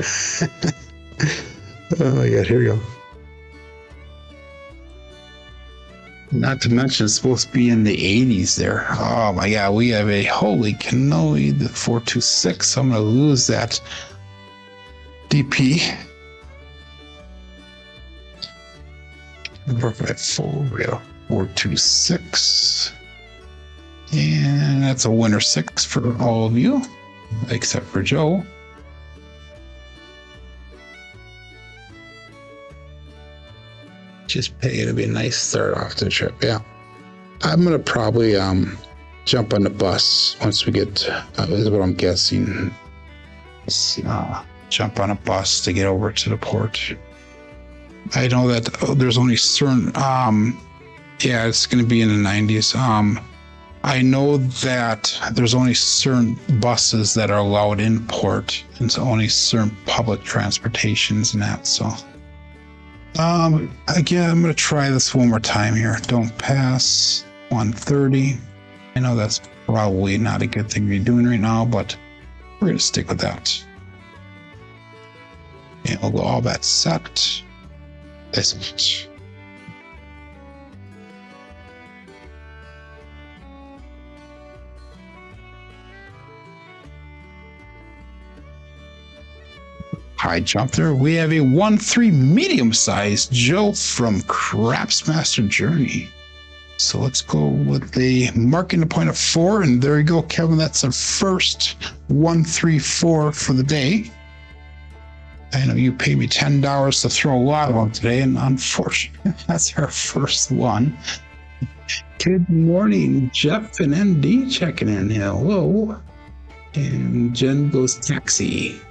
Oh my God, here we go. Not to mention, it's supposed to be in the 80s there. Oh my God, we have a holy cannoli, the 426. So I'm going to lose that DP. 426. And that's a winner 6 for all of you, except for Joe. Just pay. It'll be a nice start off the trip. Yeah, I'm gonna probably jump on the bus once we get. Is what I'm guessing. Jump on a bus to get over to the port. I know that there's only certain. Yeah, it's gonna be in the 90s. I know that there's only certain buses that are allowed in port, and it's only certain public transportations and that. So. Again, I'm going to try this one more time here. Don't pass 130. I know that's probably not a good thing to be doing right now, but we're going to stick with that. And we'll go all that set. This much. High jump there. We have a 1-3 medium-sized Joe from Craps Master Journey. So let's go with the marking the point of 4, and there you go, Kevin. That's our first 1-3-4 for the day. I know you paid me $10 to throw a lot on today, and unfortunately, that's our first one. Good morning, Jeff and ND checking in. Hello. And Jen goes taxi.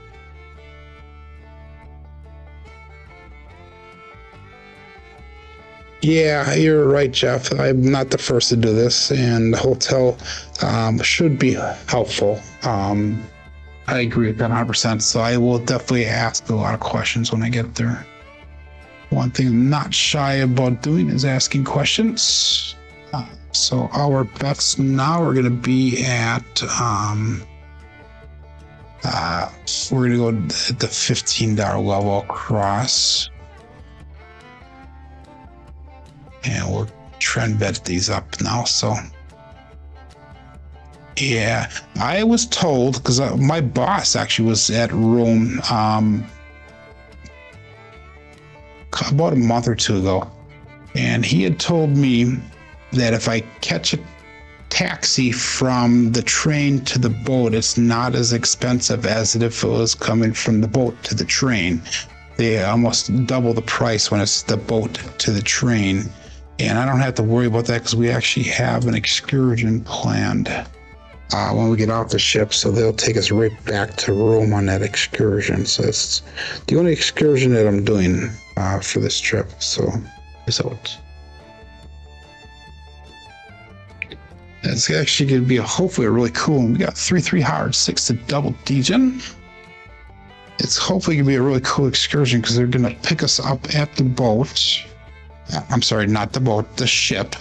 Yeah, you're right, Jeff. I'm not the first to do this, and the hotel should be helpful. I agree with that 100%. So I will definitely ask a lot of questions when I get there. One thing I'm not shy about doing is asking questions. So our bets now are going to be at, we're going to go at the $15 level across. And we'll trend bet these up now. So, yeah, I was told, because my boss actually was at Rome about a month or two ago, and he had told me that if I catch a taxi from the train to the boat, it's not as expensive as if it was coming from the boat to the train. They almost double the price when it's the boat to the train. And I don't have to worry about that because we actually have an excursion planned when we get off the ship. So they'll take us right back to Rome on that excursion. So it's the only excursion that I'm doing for this trip. So it's out. It's actually going to be hopefully a really cool one. We got 3-3 hard, 6 to double degen. It's hopefully going to be a really cool excursion because they're going to pick us up at the boat. I'm sorry, not the boat, the ship.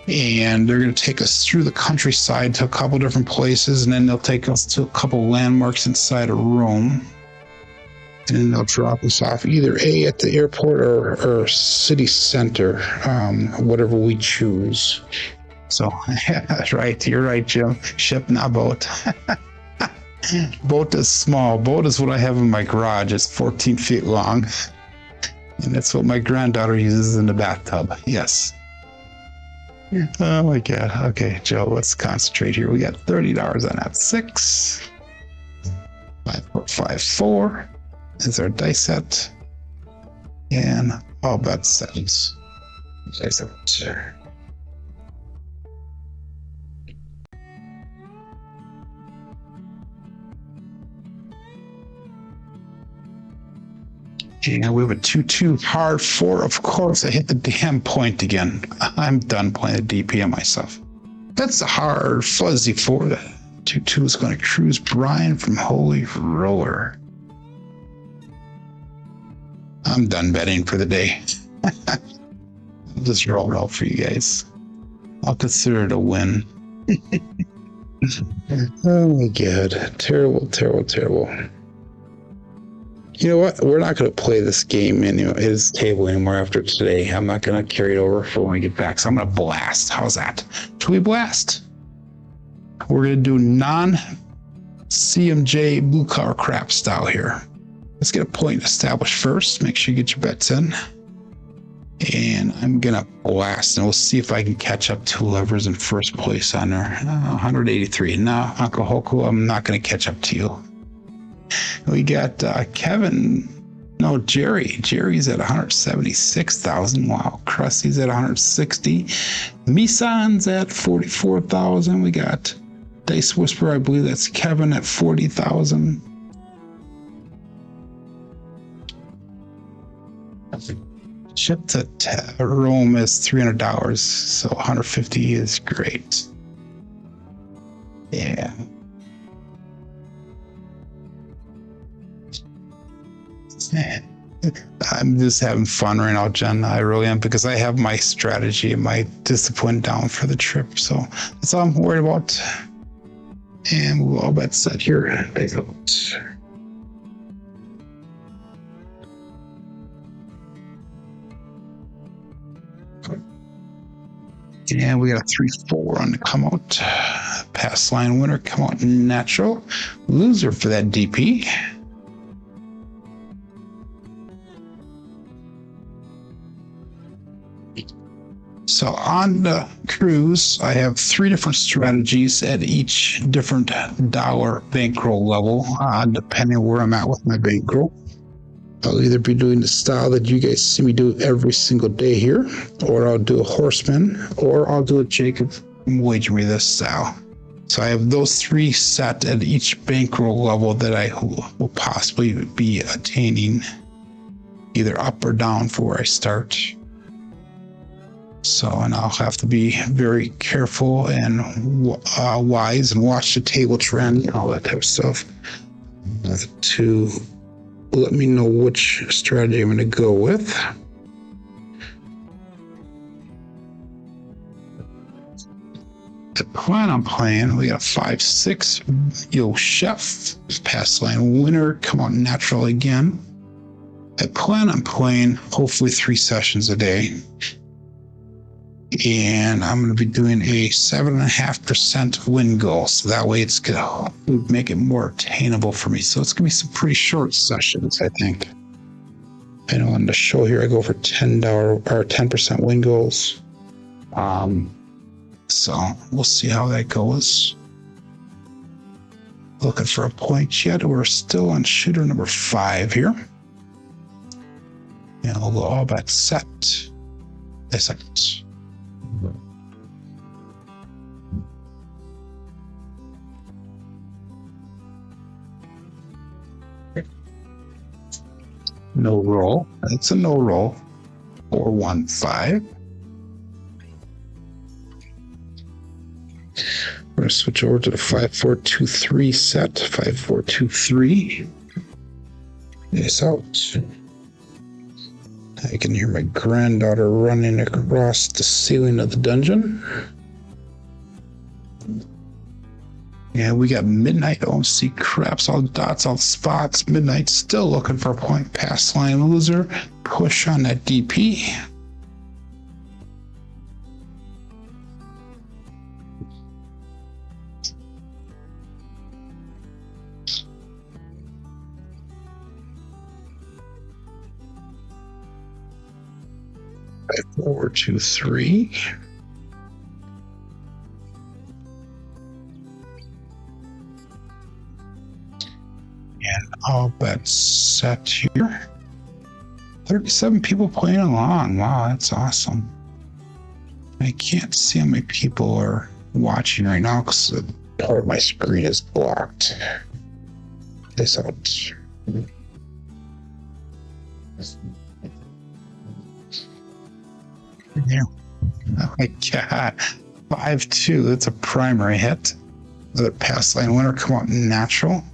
And they're going to take us through the countryside to a couple different places, and then they'll take us to a couple landmarks inside of Rome. And then they'll drop us off either at the airport or city center, whatever we choose. So, yeah, that's right. You're right, Jim. Ship, not boat. Boat is small. Boat is what I have in my garage. It's 14 feet long. And that's what my granddaughter uses in the bathtub. Yes. Yeah. Oh my God. Okay, Joe, let's concentrate here. We got $30 on that 6. 5, 4, 5, 4 is our dice set. And all bet sets. Dice set. And we have a 2-2 hard 4. Of course, I hit the damn point again. I'm done playing the DP on myself. That's a hard fuzzy 4. The 2-2 is going to cruise Brian from Holy Roller. I'm done betting for the day. I'll just roll it out for you guys. I'll consider it a win. Oh my God. Terrible, terrible, terrible. You know what? We're not going to play this game in his table anymore after today. I'm not going to carry it over for when we get back. So I'm going to blast. How's that? Should we blast? We're going to do non-CMJ blue collar crap style here. Let's get a point established first. Make sure you get your bets in. And I'm going to blast, and we'll see if I can catch up 2 levers in first place on there. 183. No, Uncle Hoku, I'm not going to catch up to you. We got Kevin, no, Jerry. Jerry's at 176,000. Wow. Krusty's at 160. Misan's at 44,000. We got Dice Whisperer, I believe that's Kevin at 40,000. Ship to Rome is $300, so 150 is great. Yeah. I'm just having fun right now, Jen. I really am, because I have my strategy and my discipline down for the trip. So that's all I'm worried about. And we'll all bet set here. And we got a 3-4 on the come out. Pass line winner, come out natural. Loser for that DP. So on the cruise, I have 3 different strategies at each different dollar bankroll level, depending where I'm at with my bankroll. I'll either be doing the style that you guys see me do every single day here, or I'll do a horseman, or I'll do a Jacob wager me this style. So I have those 3 set at each bankroll level that I will possibly be attaining, either up or down for where I start. So, and I'll have to be very careful and wise and watch the table trend and all that type of stuff to let me know which strategy I'm going to go with. The plan I'm playing, we got a 5-6. Yo, Chef, pass line winner, come on natural again. I plan on playing hopefully 3 sessions a day. And I'm going to be doing a 7.5% win goal. So that way it's going to make it more attainable for me. So it's going to be some pretty short sessions, I think. And on the show here, I go for $10 or 10% win goals. So we'll see how that goes. Looking for a point yet. We're still on shooter number 5 here. And we'll go all bet set. A second. No roll. It's a no roll. 4-1-5. We're going to switch over to the 5-4-2-3 set. 5-4-2-3. This out. I can hear my granddaughter running across the ceiling of the dungeon. Yeah, we got Midnight OMC Craps, all dots, all spots. Midnight still looking for a point. Pass line loser. Push on that DP. Four, 2, 3. And all bet set here. 37 people playing along. Wow, that's awesome. I can't see how many people are watching right now because part of my screen is blocked. This out. Yeah. Oh my God. 5-2. That's a primary hit. The pass line winner come out natural.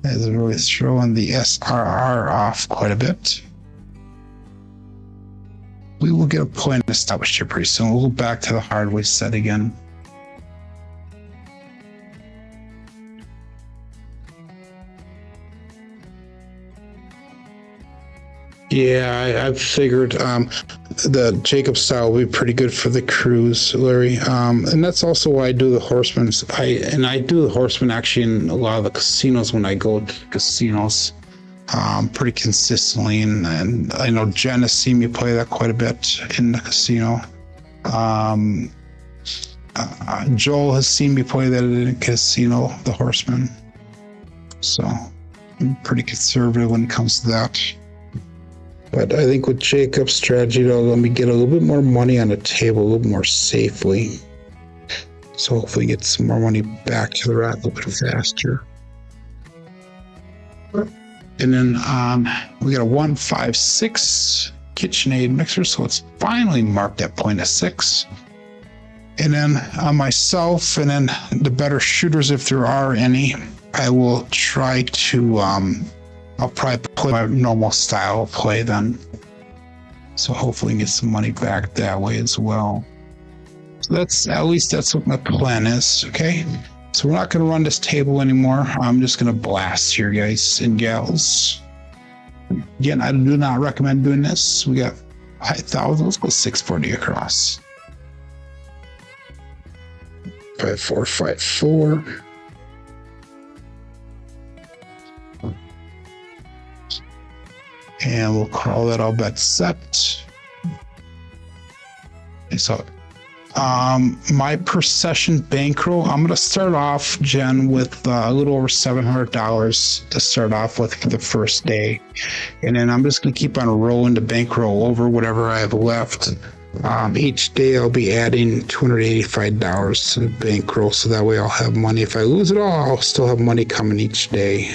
That is really throwing the SRR off quite a bit. We will get a point established here pretty soon. We'll go back to the Hardway set again. Yeah, I figured the Jacob style will be pretty good for the cruise, Larry. And that's also why I do the horsemen. I do the horsemen actually in a lot of the casinos when I go to casinos pretty consistently. And I know Jen has seen me play that quite a bit in the casino. Joel has seen me play that in a casino, the horsemen. So I'm pretty conservative when it comes to that. But I think with Jacob's strategy, it'll let me get a little bit more money on the table, a little more safely. So hopefully get some more money back to the rack a little bit faster. And then we got a 1-5-6 KitchenAid mixer, so it's finally marked at point of 6. And then on myself, and then the better shooters, if there are any, I will try to I'll probably play my normal style of play then. So hopefully get some money back that way as well. So that's, at least that's what my plan is, okay? So we're not gonna run this table anymore. I'm just gonna blast here, guys and gals. Again, I do not recommend doing this. We got 5,000, let's go 640 across. 5-4-5-4. And we'll call that all bet set. Okay, so my per session bankroll, I'm gonna start off, Jen, with a little over $700 to start off with for the first day. And then I'm just gonna keep on rolling the bankroll over whatever I have left. Each day I'll be adding $285 to the bankroll, so that way I'll have money. If I lose it all, I'll still have money coming each day.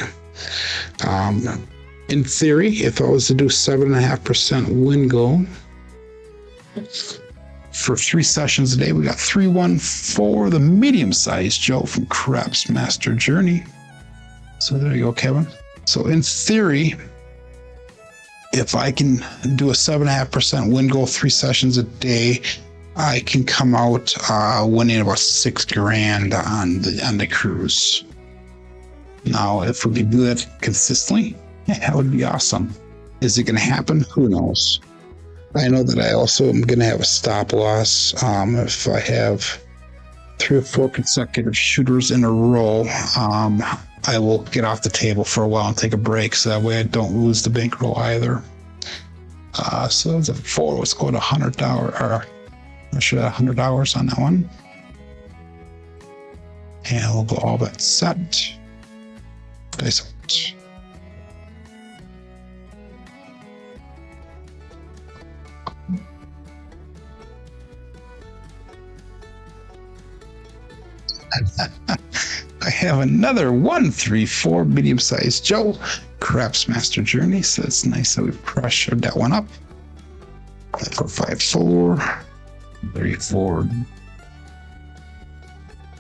In theory, if I was to do 7.5% win goal for 3 sessions a day, we got 3-1 for the medium-sized Joe from Crapsee Master Journey. So there you go, Kevin. So in theory, if I can do a 7.5% win goal 3 sessions a day, I can come out winning about $6,000 on the cruise. Now, if we can do that consistently, that would be awesome. Is it going to happen? Who knows? I know that I also am going to have a stop loss if I have 3 or 4 consecutive shooters in a row. I will get off the table for a while and take a break, so that way I don't lose the bankroll either. So it's a 4. Let's go to $100, or I should have $100 on that one. And we'll go all that set. Dice out. I have another 1-3-4 medium-sized Joe Crapsee Master Journey, so it's nice that we've pressured that one up. 4-5-4 3-4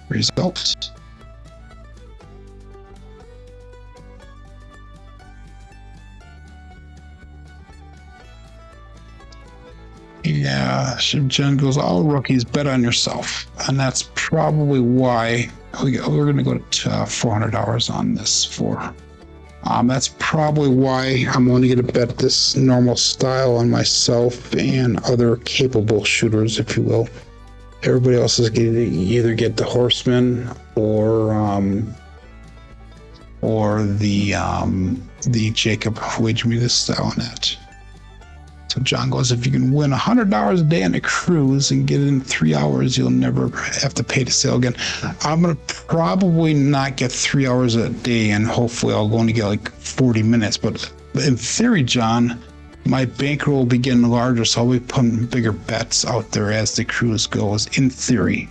results. Yeah, Jen goes, all rookies, bet on yourself. And that's probably why we're going to go to $400 on this for. That's probably why I'm only going to bet this normal style on myself and other capable shooters, if you will. Everybody else is going to either get the Horseman or the Jacob wager me this style on that. So John goes, if you can win $100 a day on a cruise and get it in 3 hours, you'll never have to pay to sail again. I'm going to probably not get 3 hours a day, and hopefully I'll only get like 40 minutes. But in theory, John, my bankroll will be getting larger, so I'll be putting bigger bets out there as the cruise goes, in theory.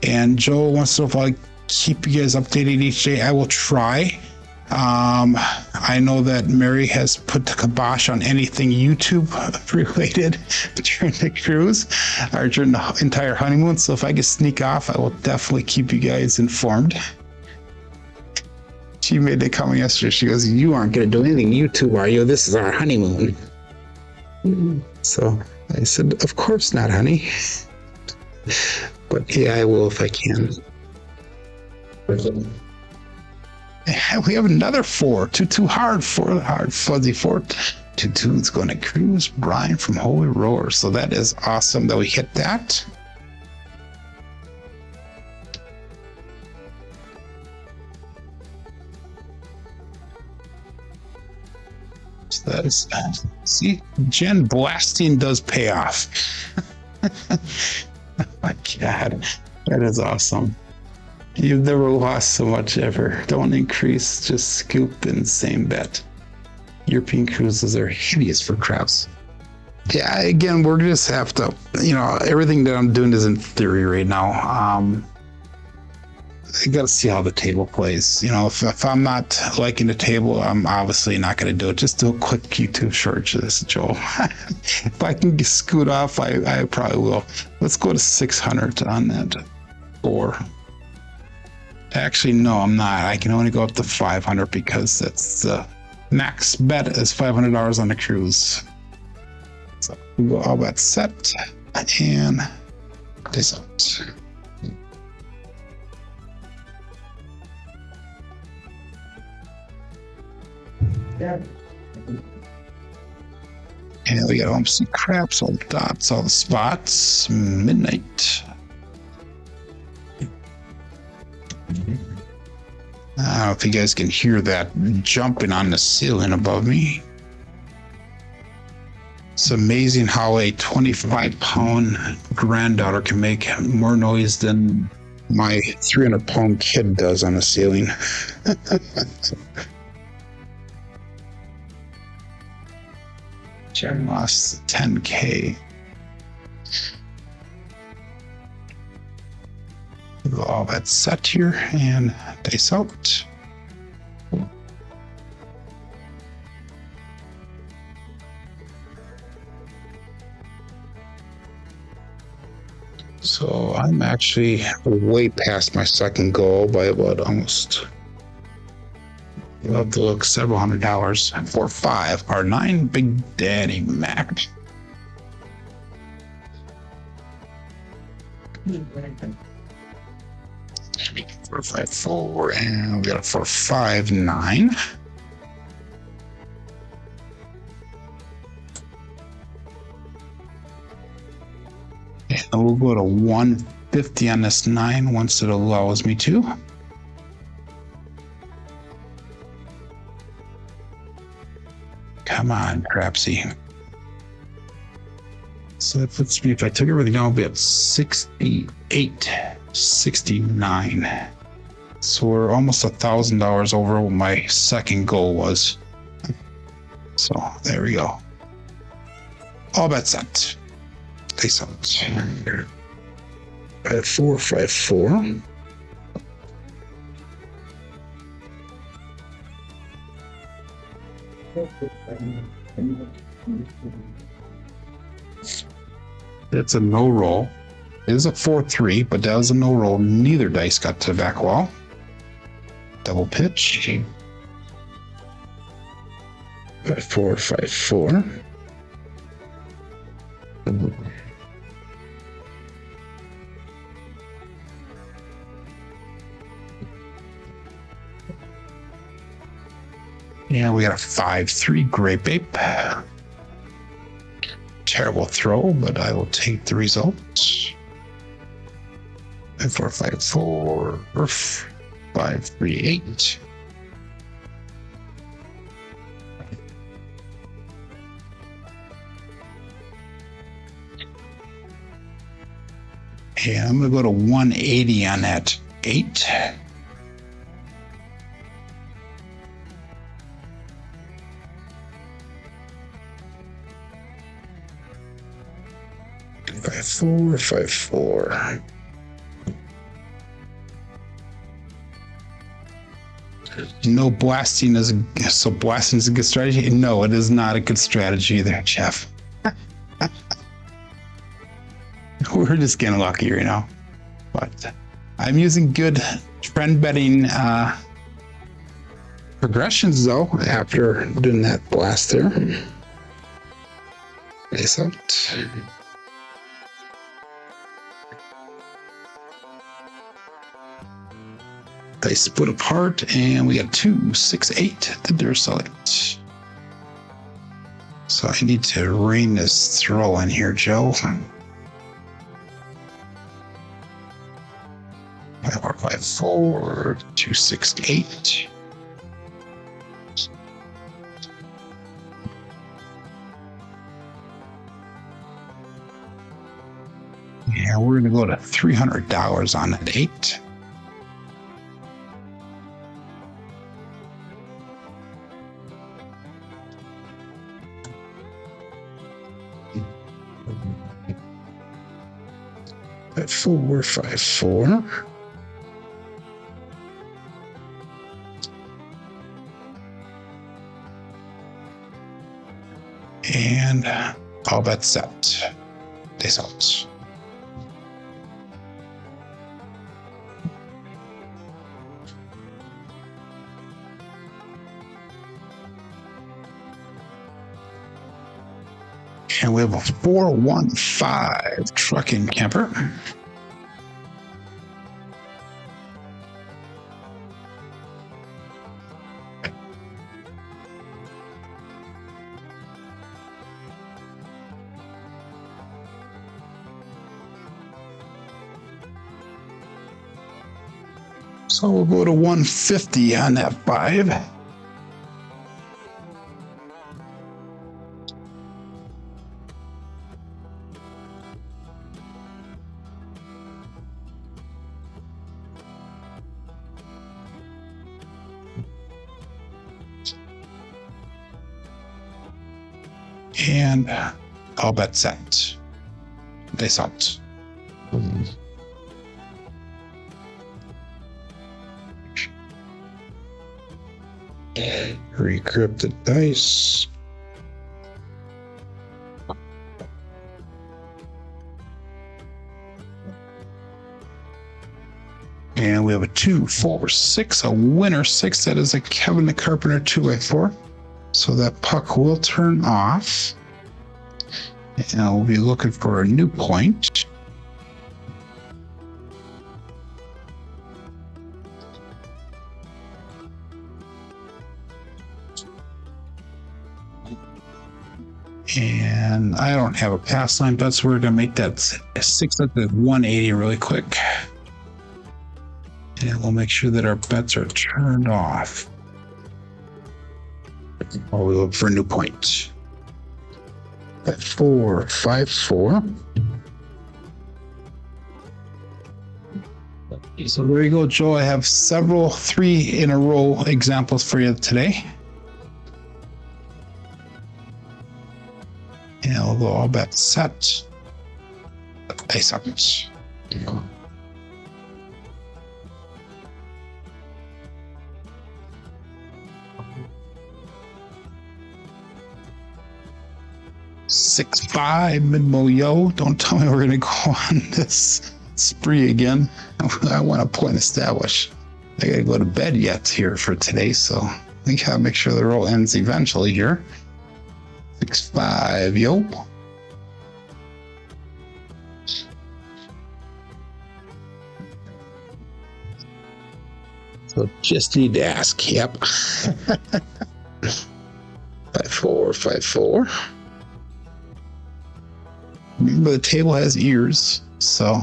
And Joe wants to know if I keep you guys updated each day. I will try. I know that Mary has put the kibosh on anything YouTube related during the cruise or during the entire honeymoon. So if I can sneak off, I will definitely keep you guys informed. She made the comment yesterday. She goes, you aren't going to do anything YouTube, are you? This is our honeymoon. So I said, of course not, honey. But yeah, I will if I can. We have another 4. 2-2 hard, 4 hard, fuzzy 4. 2-2 is going to cruise. Brian from Holy Roller. So that is awesome that we hit that. So that is, see, Jen, blasting does pay off. Oh my God, that is awesome. You've never lost so much ever. Don't increase, just scoop and same bet. European cruises are hideous for craps. Yeah, again, we're just have to, everything that I'm doing is in theory right now. I got to see how the table plays. If I'm not liking the table, I'm obviously not going to do it. Just do a quick YouTube short to this, Joel. If I can scoot off, I probably will. Let's go to 600 on that. Or actually, no, I'm not. I can only go up to 500 because that's the max bet is $500 on the cruise. So we go all that set and this out. Yeah. And we got some craps, all the dots, all the spots. Midnight. I don't know if you guys can hear that jumping on the ceiling above me. It's amazing how a 25-pound granddaughter can make more noise than my 300-pound kid does on the ceiling. Jen lost 10K. All that set here and dice out. So I'm actually way past my second goal by about almost, you'll have to look, several $100 for 5 or 9 Big Daddy Mac. 454, and we got a 459. And we'll go to 150 on this 9 once it allows me to. Come on, Crapsee. So that puts me, if I took everything down, I'll be at 68, 69. So we're almost $1,000 over what my second goal was. So there we go. All bets set. Face out. 5454. It's a no roll. It is a 4-3, but that was a no roll. Neither dice got to the back wall. Double pitch. 5454. And we got a 5-3 Grape Ape. Terrible throw, but I will take the result. 5454 or 538. And I'm going to go to 180 on that 8. Five four. No, blasting is blasting is a good strategy. No, it is not a good strategy there, Jeff. We're just getting lucky right now, but I'm using good trend betting progressions though after doing that blast there. Face out. They split apart, and we got 2, 6, 8. Did their select. So I need to rein this throw in here, Joe. 5454, 268. Yeah, we're gonna go to $300 on that 8. At 454. And all bets set. This out. And we have a 415 trucking camper. So we'll go to 150 on that 5. And all bets set. This out. Recrypt the dice. And we have a 2, 4, 6, a winner 6. That is a Kevin the Carpenter 2x4. So that puck will turn off. And we'll be looking for a new point. And I don't have a pass line bet, so we're going to make that 6 up to 180 really quick. And we'll make sure that our bets are turned off while we look for a new point. 4, 5, 4. So there you go, Joe. I have several 3 in a row examples for you today. And I'll go all bet set. Ace up. 6-5 mid-mo, yo. Don't tell me we're going to go on this spree again. I want a point established. I got to go to bed yet here for today, so we got to make sure the roll ends eventually here. 6-5, yo. So just need to ask, yep. 5-4, 5-4. Remember, the table has ears, so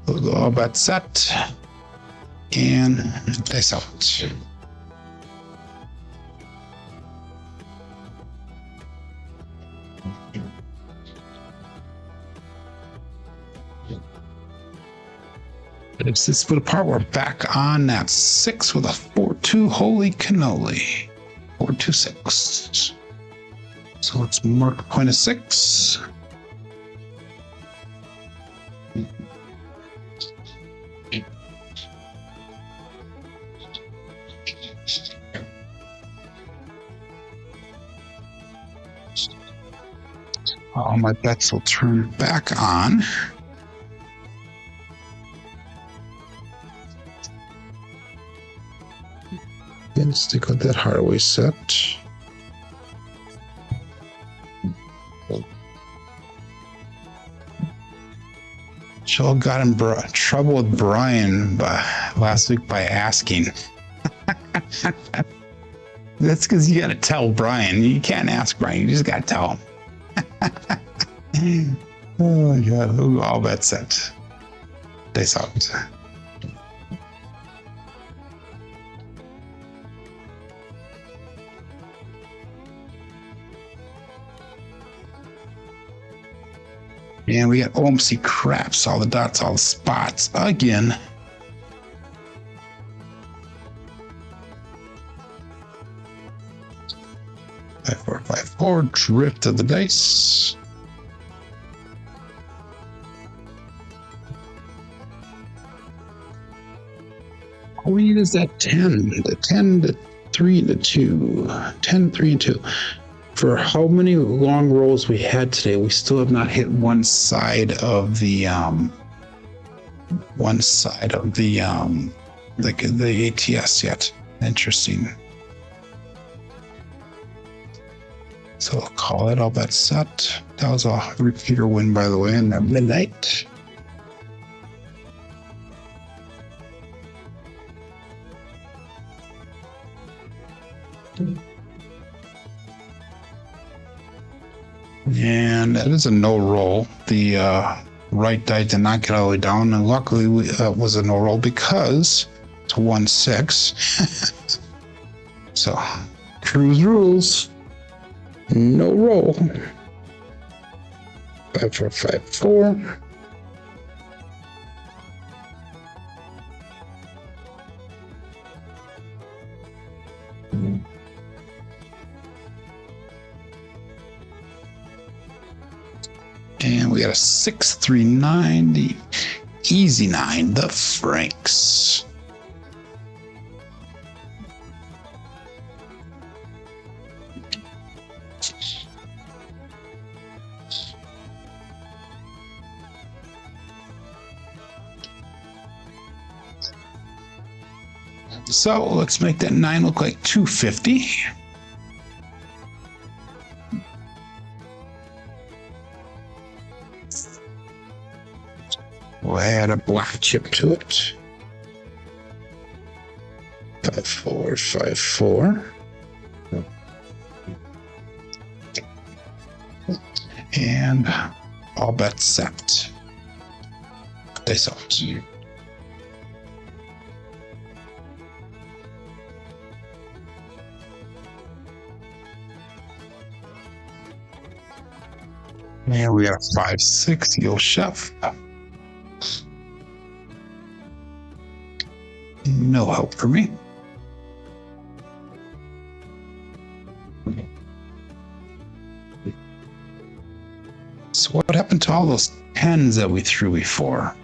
we'll go all bet set and dice out. It's this split apart. We're back on that 6 with a 4-2. Holy cannoli. 4-2-6. So let's mark a point of 6. All my bets will turn back on. And stick with that Hardway set. Joel got in trouble with Brian last week by asking. That's because you got to tell Brian. You can't ask Brian. You just got to tell him. Oh my God! All bet set. Dice out. And we got OMC craps, all the dots, all the spots again. Five, 4, 5, 4. Drift of the dice. All we need is that 10. The 10, the 3, the 2. 10, 3, and 2. For how many long rolls we had today, we still have not hit one side of the the ATS yet. Interesting. So I'll call it all bet set. That was a repeater win, by the way, in that midnight. And that is a no roll. The right die did not get all the way down, and luckily it was a no roll because it's 1-6. So cruise rules. No roll. 5, 4, 5, 4. And we got a 6, 3, 9, the easy 9, the Franks. So let's make that 9 look like 250. We'll add a black chip to it. 5, 4, 5, 4. And all bets set. They sold. And we got a 5, 6, Yo Chef. No help for me. So what happened to all those pens that we threw before?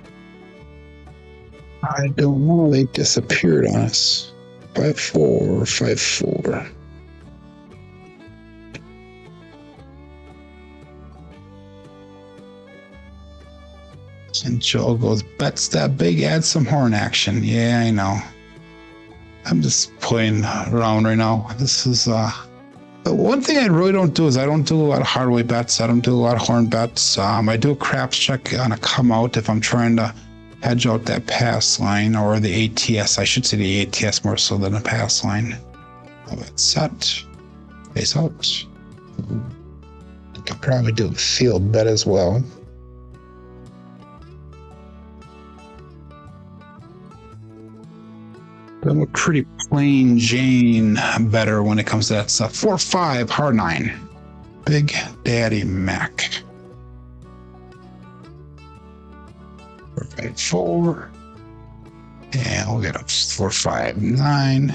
I don't know. They disappeared on us. 5, 4, 5, 4. And Joel goes, bets that big, add some horn action. Yeah, I know. I'm just playing around right now. This is the one thing I really don't do is I don't do a lot of hardway bets. I don't do a lot of horn bets. I do a craps check on a come out if I'm trying to hedge out that pass line, or the ATS. I should say the ATS more so than a pass line. That's set. Face out. I could probably do a field bet as well. I'm a pretty plain Jane better when it comes to that stuff. 4, 5, hard 9. Big Daddy Mac. 4, 5, 4. And we'll get up 4, 5, 9.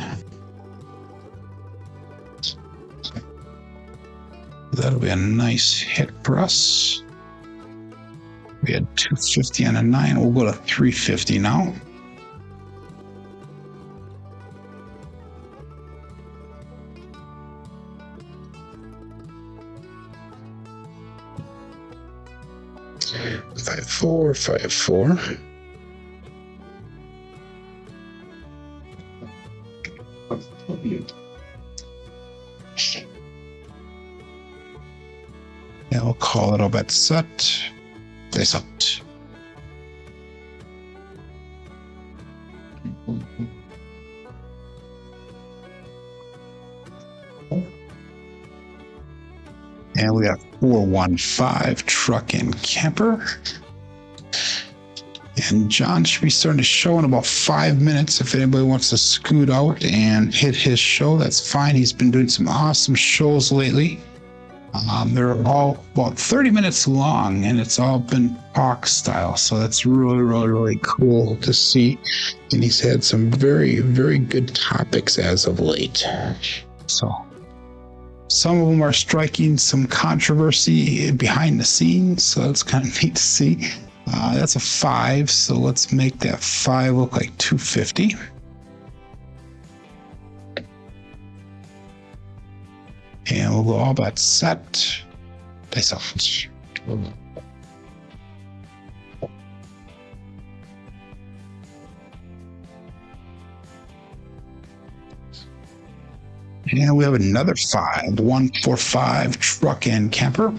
That'll be a nice hit for us. We had 250 and a 9. We'll go to 350 now. Five, 4, 5, 4. Yeah, we'll call it a bet set. Face out. And we got 415 truck and camper. And John should be starting to show in about 5 minutes. If anybody wants to scoot out and hit his show, that's fine. He's been doing some awesome shows lately. They're all about 30 minutes long, and it's all been talk style. So that's really cool to see. And he's had some very good topics as of late. So some of them are striking some controversy behind the scenes, so that's kind of neat to see. That's a 5, so let's make that 5 look like 250. And we'll go all about set. Dice out. And we have another 5, 145 truck and camper.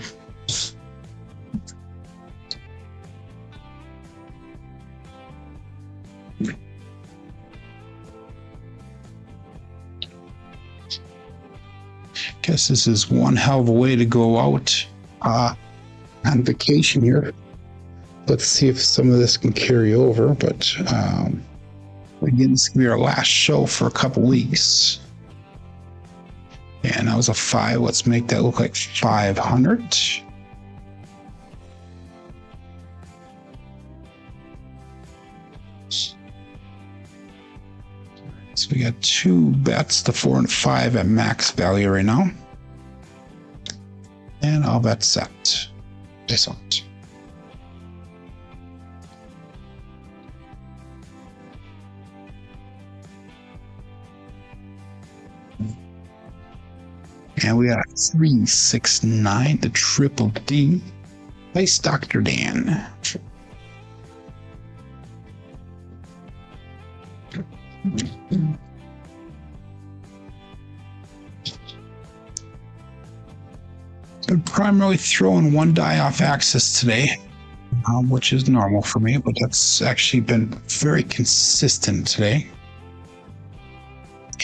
Guess this is one hell of a way to go out on vacation here. Let's see if some of this can carry over, but again, this can be our last show for a couple weeks. And that was a 5. Let's make that look like 500. So we got 2 bets, the 4 and 5 at max value right now. And all bets set. This out. And we got 369, the triple D. Place Dr. Dan. primarily throwing one die off axis today, which is normal for me, but that's actually been very consistent today.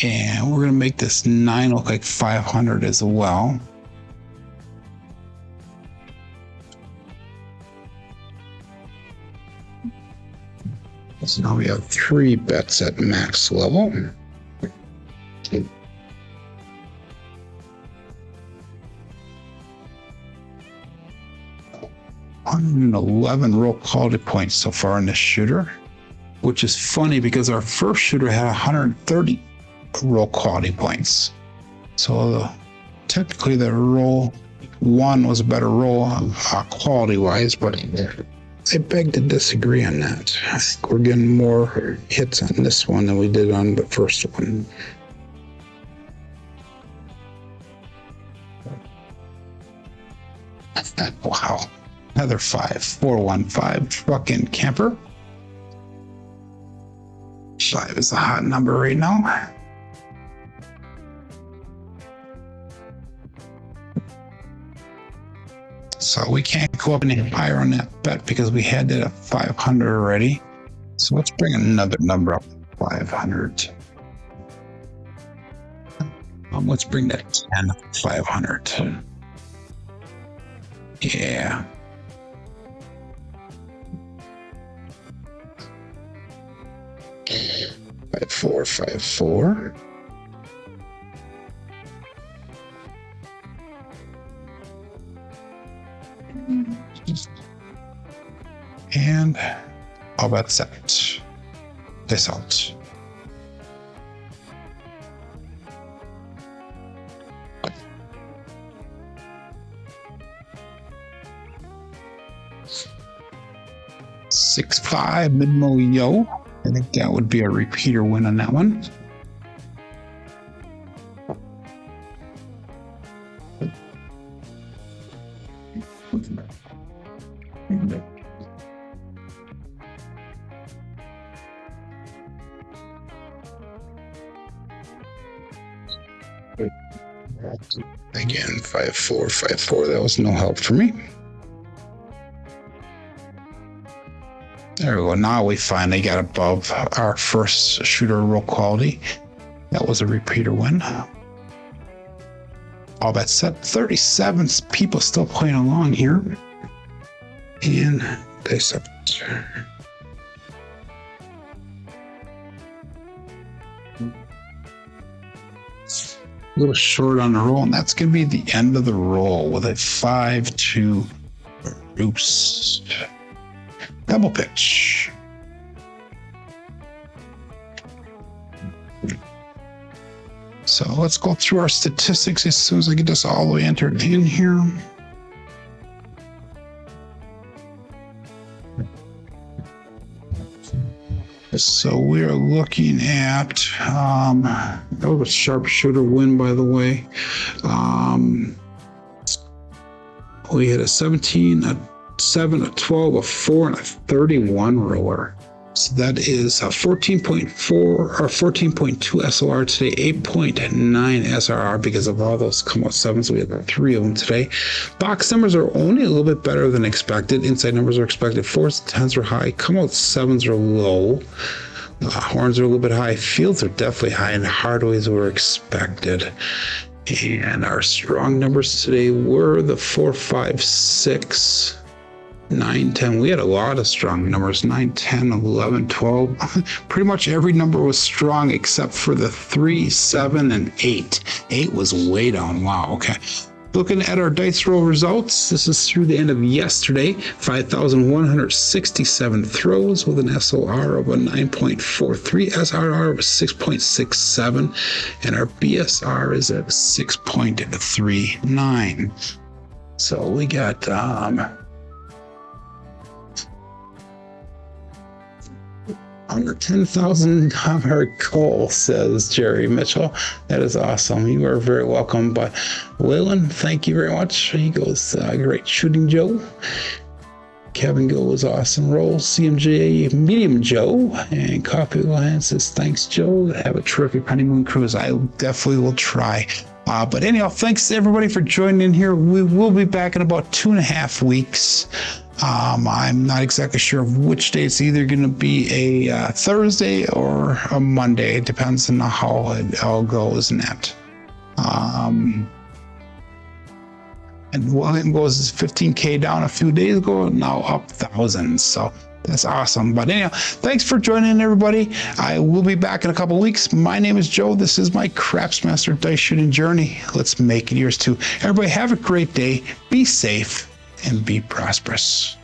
And we're going to make this 9 look like 500 as well. So now we have 3 bets at max level. 111 roll quality points so far in this shooter, which is funny because our first shooter had 130 roll quality points. So technically the roll 1 was a better roll quality wise, but I beg to disagree on that. I think we're getting more hits on this one than we did on the first one. Wow. Another 5. 415. Fucking camper. 5 is a hot number right now. So we can't go up any higher on that bet because we had it at 500 already. So let's bring another number up. 500. Let's bring that 10 up to 500. Yeah. 5454. And all bet set. This out. $6-5 mid-mo yo. I think that would be a repeater win on that one. Again, 5454. That was no help for me. There we go. Now we finally got above our first shooter roll quality. That was a repeater win. All that set. 37 people still playing along here. And dice up. A little short on the roll, and that's going to be the end of the roll with a 5-2 roost. Double pitch. So let's go through our statistics as soon as I get this all the way entered in here. So we're looking at that was a sharpshooter win, by the way. We had a 17, a 7, a 12, a 4, and a 31 roller. So that is a 14.4 or 14.2 SOR today, 8.9 SRR because of all those come out 7s. We had 3 of them today. Box numbers are only a little bit better than expected. Inside numbers are expected. 4s, 10s are high. Come out 7s are low. Horns are a little bit high. Fields are definitely high, and hardways were expected. And our strong numbers today were the 4, 5, 6. 9, 10. We had a lot of strong numbers. 9, 10, 11, 12. Pretty much every number was strong except for the 3, 7, and 8. 8 was way down. Wow. Okay. Looking at our dice roll results, this is through the end of yesterday. 5,167 throws with an SOR of a 9.43, SRR of a 6.67, and our BSR is at 6.39. So we got under 10,000 goal, says Jerry Mitchell. That is awesome. You are very welcome. But Waylon, thank you very much. He goes, great shooting, Joe. Kevin Gill was awesome roll. CMJ medium Joe. And Coffee Lion says, thanks, Joe. Have a terrific honeymoon cruise. I definitely will try. But anyhow, thanks everybody for joining in here. We will be back in about 2.5 weeks. I'm not exactly sure of which day. It's either going to be a Thursday or a Monday. It depends on how it all goes and that. And William goes 15K down a few days ago, now up thousands. So that's awesome. But anyhow, thanks for joining in, everybody. I will be back in a couple of weeks. My name is Joe. This is my Craps Master Dice Shooting Journey. Let's make it yours too. Everybody have a great day. Be safe and be prosperous.